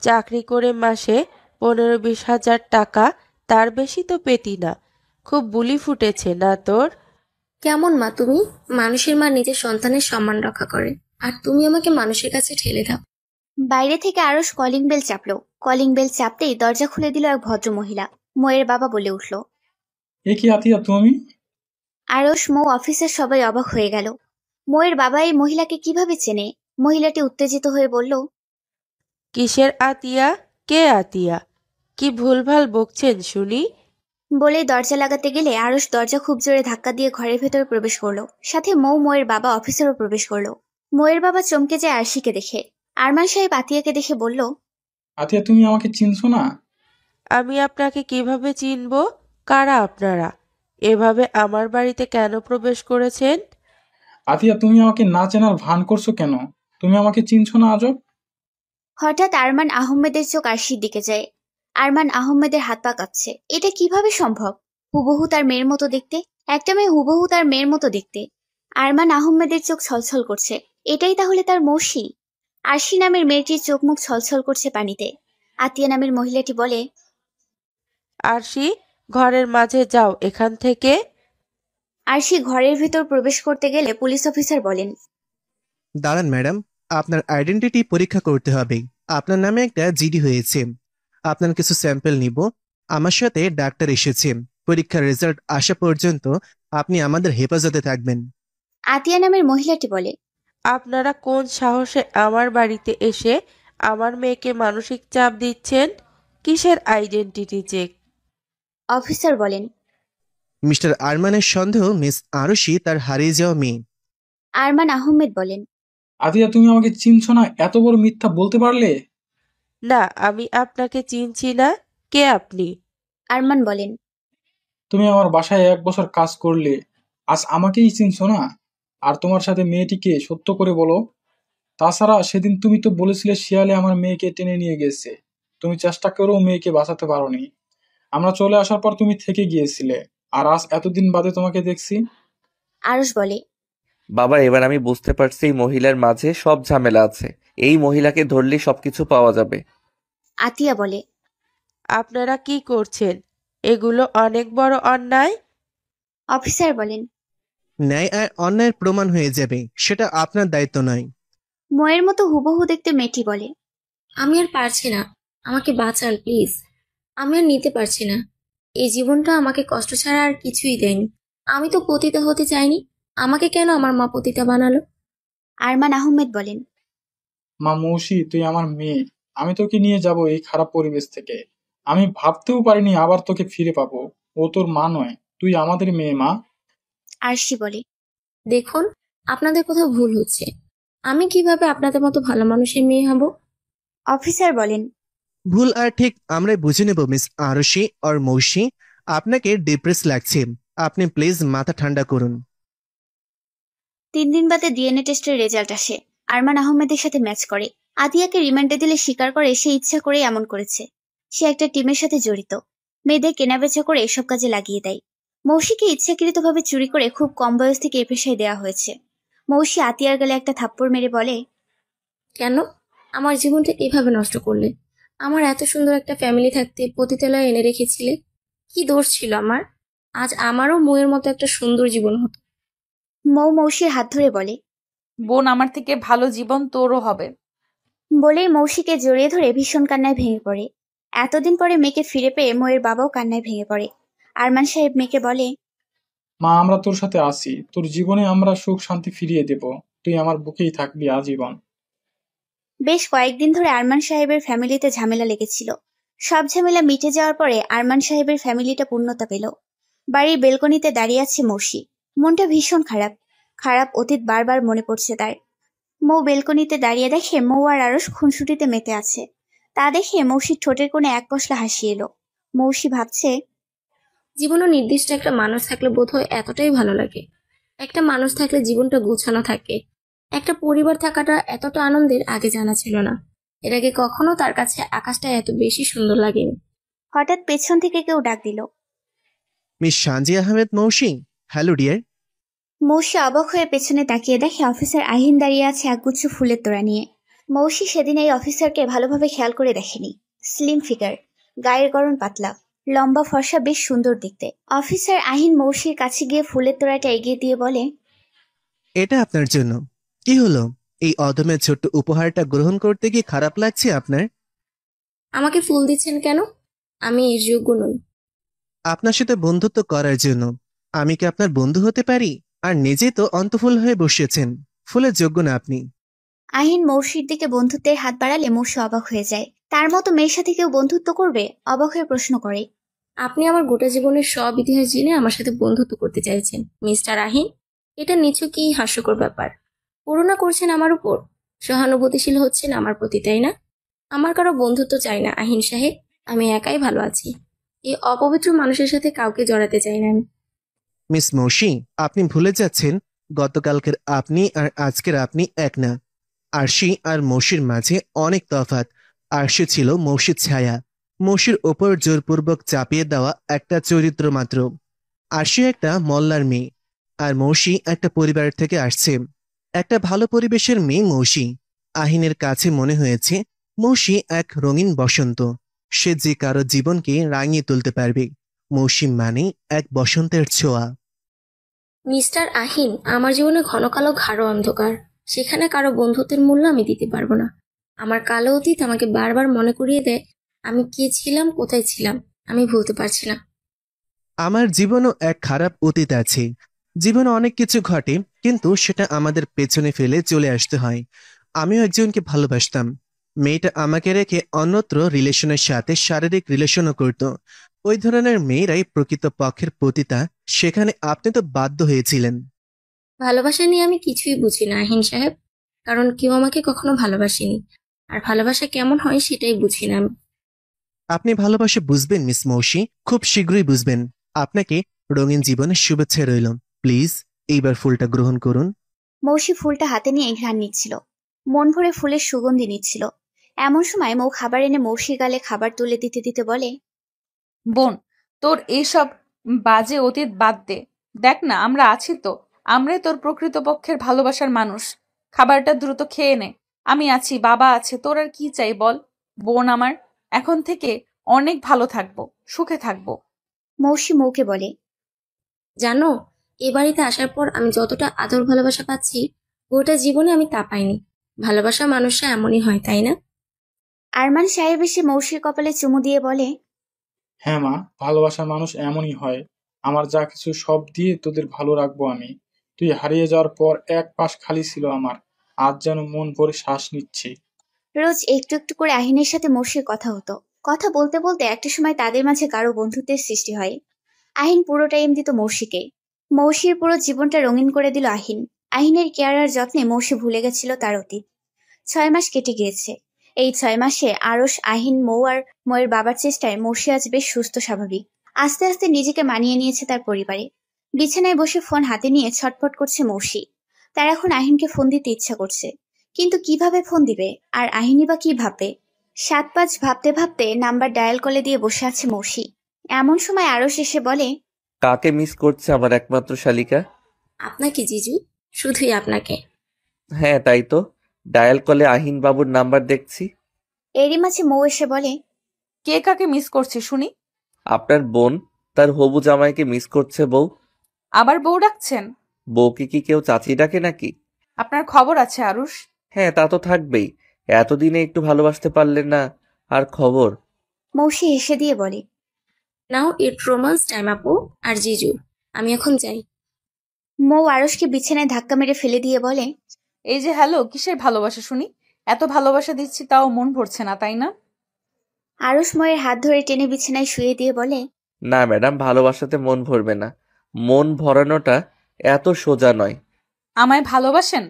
চাকরি করে মাসে 15-20 হাজার টাকা, তার বেশি তো পেতি না। খুব বুলি ফুটেছে না তোর? কেমন মা তুমি? মানুষের মা নিজের সন্তানের সম্মান রক্ষা করে, আর তুমি আমাকে মানুষের কাছে ঠেলে দাও। বাইরে থেকে আরস কলিং বেল চাপলো। কলিং বেল চাপতেই দরজা খুলে দিল এক ভদ্র মহিলা। ময়ের বাবা বলে উঠল, এ কি আতিয়া তুমি? আরস, মৌ, অফিসের সবাই অবাক হয়ে গেল। ময়ের বাবা এই মহিলাকে কিভাবে চেনে? মহিলাটি উত্তেজিত হয়ে বলল, কিসের আতিয়া? কে আতিয়া? কি ভুলভাল বকছেন শুনি? বলেই দরজা লাগাতে গেলে আরস দরজা খুব জোরে ধাক্কা দিয়ে ঘরের ভেতর প্রবেশ করলো। সাথে মৌ, ময়ের বাবা, অফিসারও প্রবেশ করলো। ময়ের বাবা চমকে যায় আরশিকে দেখে। আরমান সাহেব আতিয়াকে দেখে বলল, আতিয়া তুমি আমাকে চিনছো না? আমি আপনাকে কিভাবে চিনব? কারা আপনারা? এভাবে আমার বাড়িতে কেন প্রবেশ করেছেন? আতিয়া তুমি আমাকে না চেনার ভান করছো কেন? তুমি আমাকে চিনছো না আজব? হঠাৎ আরমান আহমেদের চোখ আরশির দিকে যায়। আরমান আহমেদের হাত পা কাঁপছে। এটা কিভাবে সম্ভব? হুবহু তার মেয়ের মতো দেখতে। একটা মেয়ে হুবহু তার মেয়ের মতো দেখতে। আরমান আহমেদের চোখ ছলছল করছে। এটাই তাহলে তার মৌসি? আরশি নামের মেয়েটির চোখ মুখ ছলছল করছে পানিতে। আতিয়া নামের মহিলাটি বলে, আরশি, ঘরের মাঝে যাও এখান থেকে। আরশি ঘরের ভিতর প্রবেশ করতে গেলে পুলিশ অফিসার বলেন, দাঁড়ান ম্যাডাম, আপনার আইডেন্টিটি পরীক্ষা করতে হবে। আপনার নামে একটা জিডি হয়েছে। আপনার কিছু স্যাম্পল নিব। আমার সাথে ডাক্তার এসেছে। পরীক্ষার রেজাল্ট আসা পর্যন্ত আপনি আমাদের হেফাজতে থাকবেন। আতিয়া নামের মহিলাটি বলে, আপনারা কোন সাহসে আমার বাড়িতে এসে আমার মেয়েকে মানসিক চাপ দিচ্ছেন? কিসের আইডেন্টিটি চেক? অফিসার বলেন, মিস্টার আরমানের সন্দেহ মিস আরশি তার হারিয়ে যাওয়া মেয়ে। আরমান আহমেদ বলেন, আতিয়া তুমি আমাকে চিনছো না? এত বড় মিথ্যা বলতে পারলে? না, আমি আপনাকে চিনছি না। কে আপনি? আরমান বলেন, তুমি আমার বাসায় 1 বছর কাজ করলে, আজ আমাকেই চিনছো না? আর তোমার সাথে মেয়েটিকে সত্য করে বলো। তাছাড়া সেদিন তুমি তো বলেছিলে শিয়ালে আমার মেয়েকে টেনে নিয়ে গেছে। তুমি চেষ্টা করেও মেয়েকে বাঁচাতে পারোনি। আমরা চলে আসার পর তুমি থেকে গিয়েছিলে, আর আজ এতদিন বাদে তোমাকে দেখছি। আরশ বলে, বাবা, এবার আমি বুঝতে পারছি এই মহিলার মাঝে সব ঝামেলা আছে। এই মহিলাকে ধরলেই সবকিছু পাওয়া যাবে। আতিয়া বলে, আপনারা কি করছেন? এগুলো অনেক বড় অন্যায়। অফিসার বলেন, ন্যায় আর অন্যায়ের প্রমাণ হয়ে যাবে, সেটা আপনার দায়িত্ব নয়। ময়ের মতো হুবহু দেখতে মেয়েটি বলে, আমি আর পারছি না। আমাকে বাঁচান প্লিজ। আমি আর নিতে পারছি না। এই জীবনটা আমাকে কষ্ট ছাড়া আর কিছুই দেয়নি। আমি তো পতিতা হতে চাইনি। আমাকে কেন আমার মা পতিতা বানালো? আরমান আহমেদ বলেন, মা মৌসি, তুই আমার মেয়ে। আমি তোকে নিয়ে যাব এই খারাপ পরিবেশ থেকে। আমি ভাবতেও পারিনি আবার তোকে ফিরে পাবো। ও তোর মা নয়, তুই আমাদের মেয়ে মা। আরশি বলে, দেখুন, আপনাদের কোথাও ভুল হচ্ছে। আমি কিভাবে আপনাদের মতো ভালো মানুষের মেয়ে হব? অফিসার বলেন, ভুল আর ঠিক আমরাই বুঝে নেব মিস আরশি আর মৌসি। আপনাকে ডিপ্রেস লাগছে, আপনি প্লিজ মাথা ঠান্ডা করুন। 3 দিন বাদে ডিএনএ টেস্টের রেজাল্ট আসে। আরমান আহমেদের সাথে ম্যাচ করে। আদিয়াকে রিমান্ডে দিলে স্বীকার করে সে ইচ্ছা করে এমন করেছে। সে একটা টিমের সাথে জড়িত, মেয়েদের কেনাবেচা করে এসব কাজে লাগিয়ে দেয়। মৌসিকে ইচ্ছাকৃতভাবে চুরি করে খুব কম বয়স থেকে এ পেশায় দেওয়া হয়েছে। মৌসি আতিয়ার গালে একটা থাপ্পড় মেরে বলে, কেন আমার জীবনটা এভাবে নষ্ট করলে? আমার এত সুন্দর একটা ফ্যামিলি থাকতে পতিতালয়ে এনে রেখেছিলে। কি দোষ ছিল আমার? আজ আমারও মৌয়ের মতো একটা সুন্দর জীবন হতো। মৌসির হাত ধরে বলে, বোন, আমার থেকে ভালো জীবন তোরও হবে। বলেই মৌসিকে জড়িয়ে ধরে ভীষণ কান্নায় ভেঙে পড়ে। এতদিন পরে মেয়েকে ফিরে পেয়ে মৌয়ের বাবাও কান্নায় ভেঙে পড়ে। আরমান সাহেব মেয়েকে বলে, মা, আমরা তোর সাথে আছি, তোর জীবনে আমরা সুখ শান্তি ফিরিয়ে দেব, তুই আমার বুকেই থাকবি আজীবন। বেশ কয়েকদিন ধরে আরমান সাহেবের ফ্যামিলিতে ঝামেলা লেগেছিল। সব ঝামেলা মিটে যাওয়ার পরে আরমান সাহেবের ফ্যামিলিটা পূর্ণতা পেল। বাড়ির বেলকনিতে দাঁড়িয়ে আছে মৌসি। মনটা ভীষণ খারাপ। খারাপ অতীত বারবার মনে পড়ছে তার। মৌ বেলকনিতে দাঁড়িয়ে দেখে মৌ আর আরশ খুনসুটিতে মেতে আছে। তা দেখে মৌসির ঠোঁটের কোণে এক পশলা হাসি এলো। মৌসি ভাবছে, জীবনও নির্দিষ্ট একটা মানুষ থাকলে বোধহয় এতটাই ভালো লাগে। একটা মানুষ থাকলে জীবনটা গোছানো থাকে। একটা পরিবার থাকাটা এতটা আনন্দের আগে জানা ছিল না। এর আগে কখনো তার কাছে আকাশটা এত বেশি সুন্দর লাগেনি। হঠাৎ পেছন থেকে কেউ ডাক দিল। Miss সানজি Ahmed মৌসি, hello dear. মৌসি অবাক হয়ে পেছনে তাকিয়ে দেখে অফিসার আহিন দাঁড়িয়ে আছে একগুচ্ছ ফুলের তোড়া নিয়ে। মৌসি সেদিন এই অফিসারকে ভালোভাবে খেয়াল করে দেখেনি। স্লিম ফিগার, গায়ের গড়ন পাতলা, লম্বা ফর্সা, বেশ সুন্দর দেখতে। অফিসার আহিন মৌসির কাছে গিয়ে ফুলের তোড়াটা এগিয়ে দিয়ে বলে, এটা আপনার জন্য। কি হলো, এই অদমের ছোট্ট উপহারটা গ্রহণ করতে গিয়ে খারাপ লাগছে আপনার? আমাকে ফুল দিচ্ছেন কেন? আমি এর যোগ্য নই। আপনার সাথে বন্ধুত্ব করার জন্য। আমি কি আপনার বন্ধু হতে পারি? আর নিজে তো অন্তফুল হয়ে বসেছেন, ফুলের যোগ্য না আপনি। আহিন মৌসির দিকে বন্ধুত্বের হাত বাড়ালে মৌসি অবাক হয়ে যায়। তার মতো মেয়ের সাথে কেউ বন্ধুত্ব করবে? অবাক হয়ে প্রশ্ন করে, আপনি আমার গোটা জীবনের সব ইতিহাস জেনে আমার সাথে বন্ধুত্ব করতে চাইছেন মিস্টার আহিন? এটা নিছকই হাস্যকর ব্যাপার। করুণা করছেন আমার উপর, সহানুভূতিশীল হচ্ছেন আমার প্রতি, তাই না? আমার কারো বন্ধুত্ব চাই না আহিন সাহেব। আমি একাই ভালো আছি। এই অপবিত্র মানুষের সাথে কাউকে জড়াতে চাই না আমি। মিস মৌসি, আপনি ভুলে যাচ্ছেন গতকালকের আপনি আর আজকের আপনি এক না। আরশি আর মৌসির মাঝে অনেক তফাৎ। আরশি ছিল মৌসির ছায়া, মৌসির ওপর জোরপূর্বক চাপিয়ে দেওয়া একটা চরিত্র মাত্র। আরশি একটা মল্লার মেয়ে, আর মৌসি একটা পরিবার থেকে আসছে, একটা ভালো পরিবেশের মেয়ে মৌসি। আহিনের কাছে মনে হয়েছে মৌসি এক রঙিন বসন্ত। সে যে কারো জীবনকে রাঙিয়ে তুলতে পারবে। মৌসি মানে এক বসন্তের ছোঁয়া। মিস্টার আহিন, আমার জীবনে ঘন কালো গাঢ় অন্ধকার। সেখানে কারো বন্ধুত্বের মূল্য আমি দিতে পারবো না। আমার কালো অতীত আমাকে বারবার মনে করিয়ে দেয় আমি কে ছিলাম, কোথায় ছিলাম। আমি ভুলতে পারছি না। আমার জীবনও এক খারাপ অতীত আছে। জীবনে অনেক কিছু ঘটে, কিন্তু সেটা আমাদের পেছনে ফেলে চলে আসতে হয়। আমিও একজনকে ভালোবাসতাম। মেয়েটা আমাকে রেখে অন্যত্র রিলেশনের সাথে শারীরিক রিলেশনও করত। ওই ধরনের মেয়েরাই প্রকৃত পক্ষের পতিতা। সেখানে আপনি তো বাধ্য হয়েছিলেন। ভালোবাসা নিয়ে আমি কিছুই বুঝি না আহিন সাহেব, কারণ কেউ আমাকে কখনো ভালোবাসেনি। আর ভালোবাসা কেমন হয় সেটাই বুঝি না আমি। আপনি ভালোবাসা বুঝবেন মিস মৌসি, খুব শীঘ্রই বুঝবেন। আপনাকে রঙিন জীবনের শুভেচ্ছা রইল। প্লিজ এইবার ফুলটা গ্রহণ করুন। মৌসি ফুলটা হাতে নিয়ে ঘ্রাণ নিচ্ছিল, মন ভরে ফুলের সুগন্ধি নিচ্ছিল। এমন সময় মৌ খাবার এনে মৌসির গালে খাবার তুলে দিতে দিতে বলে, বোন, তোর এইসব বাজে অতীত বাদ দে। দেখ না, আমরা আছি তো, আমরাই তোর প্রকৃতপক্ষের ভালোবাসার মানুষ। খাবারটা দ্রুত খেয়ে নে। আমি আছি, বাবা আছে, তোর আর কি চাই বল? বোন আমার, এখন থেকে অনেক ভালো থাকবো, সুখে থাকবো। মৌসি মৌকে বলে, জানো, এ বাড়িতে আসার পর আমি যতটা আদর ভালোবাসা পাচ্ছি, গোটা জীবনে আমি তা পাইনি। ভালোবাসা মানুষরা এমনই হয়, তাই না? আরমান সাহেব এসে মৌসির কপালে চুমু দিয়ে বলে, হ্যাঁ মা, ভালোবাসার মানুষ এমনই হয়। আমার যা কিছু সব দিয়ে তোদের ভালো রাখবো আমি। তুই হারিয়ে যাওয়ার পর এক পাশ খালি ছিল আমার, আজ যেন মন ভরে শ্বাস নিচ্ছি। রোজ একটু একটু করে আহিনের সাথে মৌসির কথা হতো। কথা বলতে বলতে একটা সময় তাদের মাঝে গাঢ় বন্ধুত্বের সৃষ্টি হয়। আহিন পুরো টাইম দিত মৌসিকে। মৌসির পুরো জীবনটা রঙিন করে দিল আহিন। আহিনের কেয়ার আর যত্নে মৌসি ভুলে গেছিল তার অতীত। 6 মাস কেটে গিয়েছে। এই 6 মাসে আরশ, আহিন, মৌ আর মৌয়ের বাবার চেষ্টায় মৌসি আজ বেশ সুস্থ স্বাভাবিক। আস্তে আস্তে নিজেকে মানিয়ে নিয়েছে তার পরিবারে। বিছানায় বসে ফোন হাতে নিয়ে ছটফট করছে মৌসি। তার এখন আহিনকে ফোন দিতে ইচ্ছা করছে, কিন্তু কিভাবে ফোন দিবে, আর আহিনই বা কি ভাববে। 7-5 ভাবতে ভাবতে নাম্বার ডায়াল করে দিয়ে বসে আছে মৌসি। এমন সময় আরশ এসে বলে, কাকে মিস করছে আমার একমাত্র শালিকা? আপনাকে জিজু, শুধুই আপনাকে। হ্যাঁ তাই তো, ডায়াল কলে আহিন বাবুর নাম্বার দেখছি। এরই মাঝে মৌ এসে বলে, কে কাকে মিস করছে শুনি? আপনার বোন তার হবু জামাইকে মিস করছে বউ। আবার বউ ডাকছেন? বউকে কি কেউ চাচি ডাকে নাকি? আপনার খবর আছে আরুষ? হ্যাঁ তা তো থাকবেই, এতদিনে একটু ভালোবাসতে পারলেন না, আর খবর? মৌসি হেসে দিয়ে বলে, নাও ইট রোমান্স টাইম আপু আর জিজু, আমি এখন যাই। মৌ আরশকে বিছানায় ধাক্কা মেরে ফেলে দিয়ে বলে, এই যে হ্যালো, কিসের ভালোবাসা শুনি? এত ভালোবাসা দিচ্ছি তাও মন ভরছে না, তাই না? আরশ ময়ের হাত ধরে টেনে বিছানায় শুয়ে দিয়ে বলে, না ম্যাডাম, ভালোবাসাতে মন ভরবে না, মন ভরানোটা এত সোজা নয়। আমায় ভালোবাসেন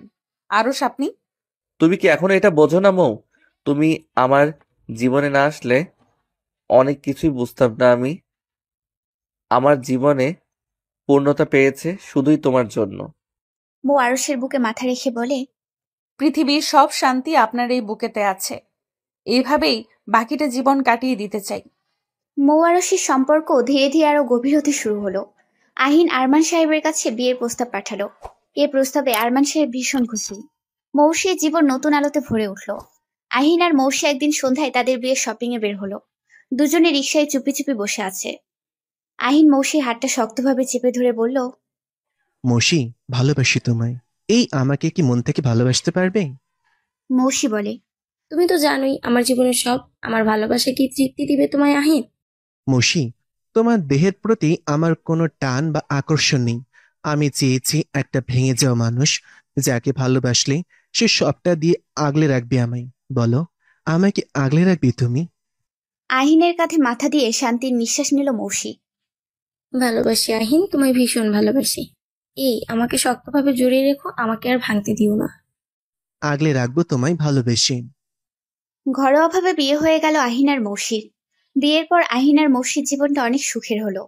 আরুষ আপনি? তুমি কি এখনো এটা বোঝো না মৌ? তুমি আমার জীবনে না আসলে অনেক কিছুই বুঝতাম না আমি। আমার জীবনে পূর্ণতা পেয়েছে শুধুই তোমার জন্য। মৌ আরশের বুকে মাথা রেখে বলে, পৃথিবীর সব শান্তি আপনার এই বুকেতে আছে, এইভাবেই বাকিটা জীবন কাটিয়ে দিতে চাই। মৌ আরশের সম্পর্ক ধীরে ধীরে আরো গভীর হতে শুরু হলো। আহিন আরমান সাহেবের কাছে বিয়ের প্রস্তাব পাঠালো। এ প্রস্তাবে আরমান সাহেব ভীষণ খুশি। মৌসির জীবন নতুন আলোতে ভরে উঠল। আহিন আর মৌসি একদিন সন্ধ্যায় তাদের বিয়ের শপিং এ বের হলো। দুজনে রিকশায় চুপি চুপি বসে আছে। আহিন মৌসির হাতটা শক্তভাবে চেপে ধরে বলল, মৌসি, ভালোবাসি তোমায়। এই আমাকে কি মন থেকে ভালোবাসতে পারবে? মৌসি বলে, তুমি তো জানোই আমার জীবনের সব, আমার ভালোবাসা কি তৃপ্তি দিবে তোমায় আহিন? মৌসি, তোমার দেহের প্রতি আমার কোনো টান বা আকর্ষণ নেই। আমি চেয়েছি একটা ভেঙে যাওয়া মানুষ যাকে ভালোবাসলে সে সবটা দিয়ে আগলে রাখবে আমায়। বলো, আমায় কি আগলে রাখবে তুমি? আহিনের কাঁধে মাথা দিয়ে শান্তির নিঃশ্বাস নিল মৌসি। ভালোবাসি আহিন, তোমায় ভীষণ ভালোবাসি। এই আমাকে শক্তভাবে জড়িয়ে রেখো, আমাকে আর ভাঙতে দিও না। আগলে রাখবো তোমায় ভালোবেসে। ঘরোয়াভাবে বিয়ে হয়ে গেল আহিন আর মৌসির। বিয়ের পর আহিন আর মৌসির জীবনটা অনেক সুখের হলো।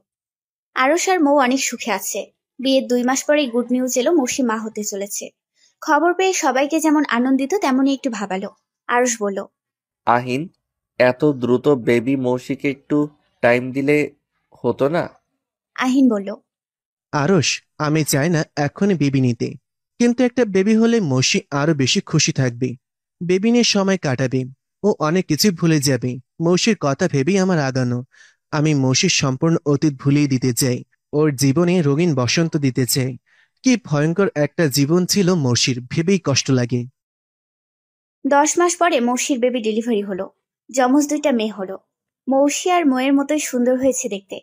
আরশ আর মৌ অনেক সুখে আছে। বিয়ের 2 মাস পরেই গুড নিউজ এলো, মৌসি মা হতে চলেছে। খবর পেয়ে সবাইকে যেমন আনন্দিত তেমনই একটু ভাবালো। আরশ বলল, আহিন, এত দ্রুত বেবি মৌসিকে একটু টাইম দিলে হতো না? আহিন বলল, আরশ, আমি চাই না এখনই বেবি নিতে, কিন্তু একটা বেবি হলে মৌসি আরো বেশি খুশি থাকবে। বেবি নিয়ে সময় কাটাবে, ও অনেক কিছু ভুলে যাবে। মৌসির কথা ভেবেই আমার আগানো। আমি মৌসির সম্পূর্ণ অতীত ভুলিয়ে দিতে চাই, ওর জীবনে রঙিন বসন্ত দিতে চাই। কি ভয়ঙ্কর একটা জীবন ছিল মৌসির, ভেবেই কষ্ট লাগে। 10 মাস পরে মৌসির বেবি ডেলিভারি হলো। যমজ 2টা মেয়ে হলো। মৌসি আর মৌয়ের মতোই সুন্দর হয়েছে দেখতে।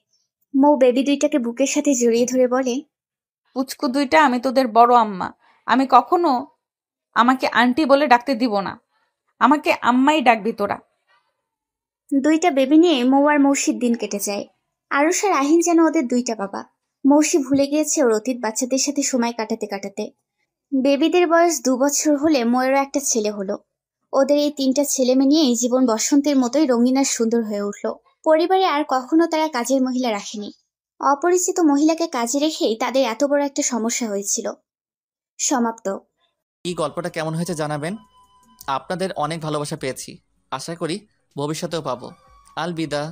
মৌ বেবি 2টাকে বুকের সাথে জড়িয়ে ধরে বলে, পুচকু দুইটা, আমি তোদের বড় আম্মা। আমি কখনো আমাকে আন্টি বলে ডাকতে দিব না, আমাকে আম্মাই ডাকবি তোরা। 2টা বেবি নিয়ে মৌ আর মৌসির দিন কেটে যায়। আরশ আর আহিন যেন ওদের 2টা বাবা। মৌসি ভুলে গিয়েছে ওর অতীত বাচ্চাদের সাথে সময় কাটাতে কাটাতে। বেবিদের বয়স 2 বছর হলে ময়েরও একটা ছেলে হলো। ওদের এই 3টা ছেলে মেয়ে নিয়েই জীবন বসন্তের মতোই রঙিন আর সুন্দর হয়ে উঠল। পরিবারে আর কখনো তারা কাজের মহিলা রাখেনি। অপরিচিত মহিলাকে কাজে রেখেই তাদের এত বড় একটা সমস্যা হয়েছিল। সমাপ্ত। এই গল্পটা কেমন হয়েছে জানাবেন। আপনাদের অনেক ভালোবাসা পেয়েছি, আশা করি ভবিষ্যতেও পাবো। আলবিদা।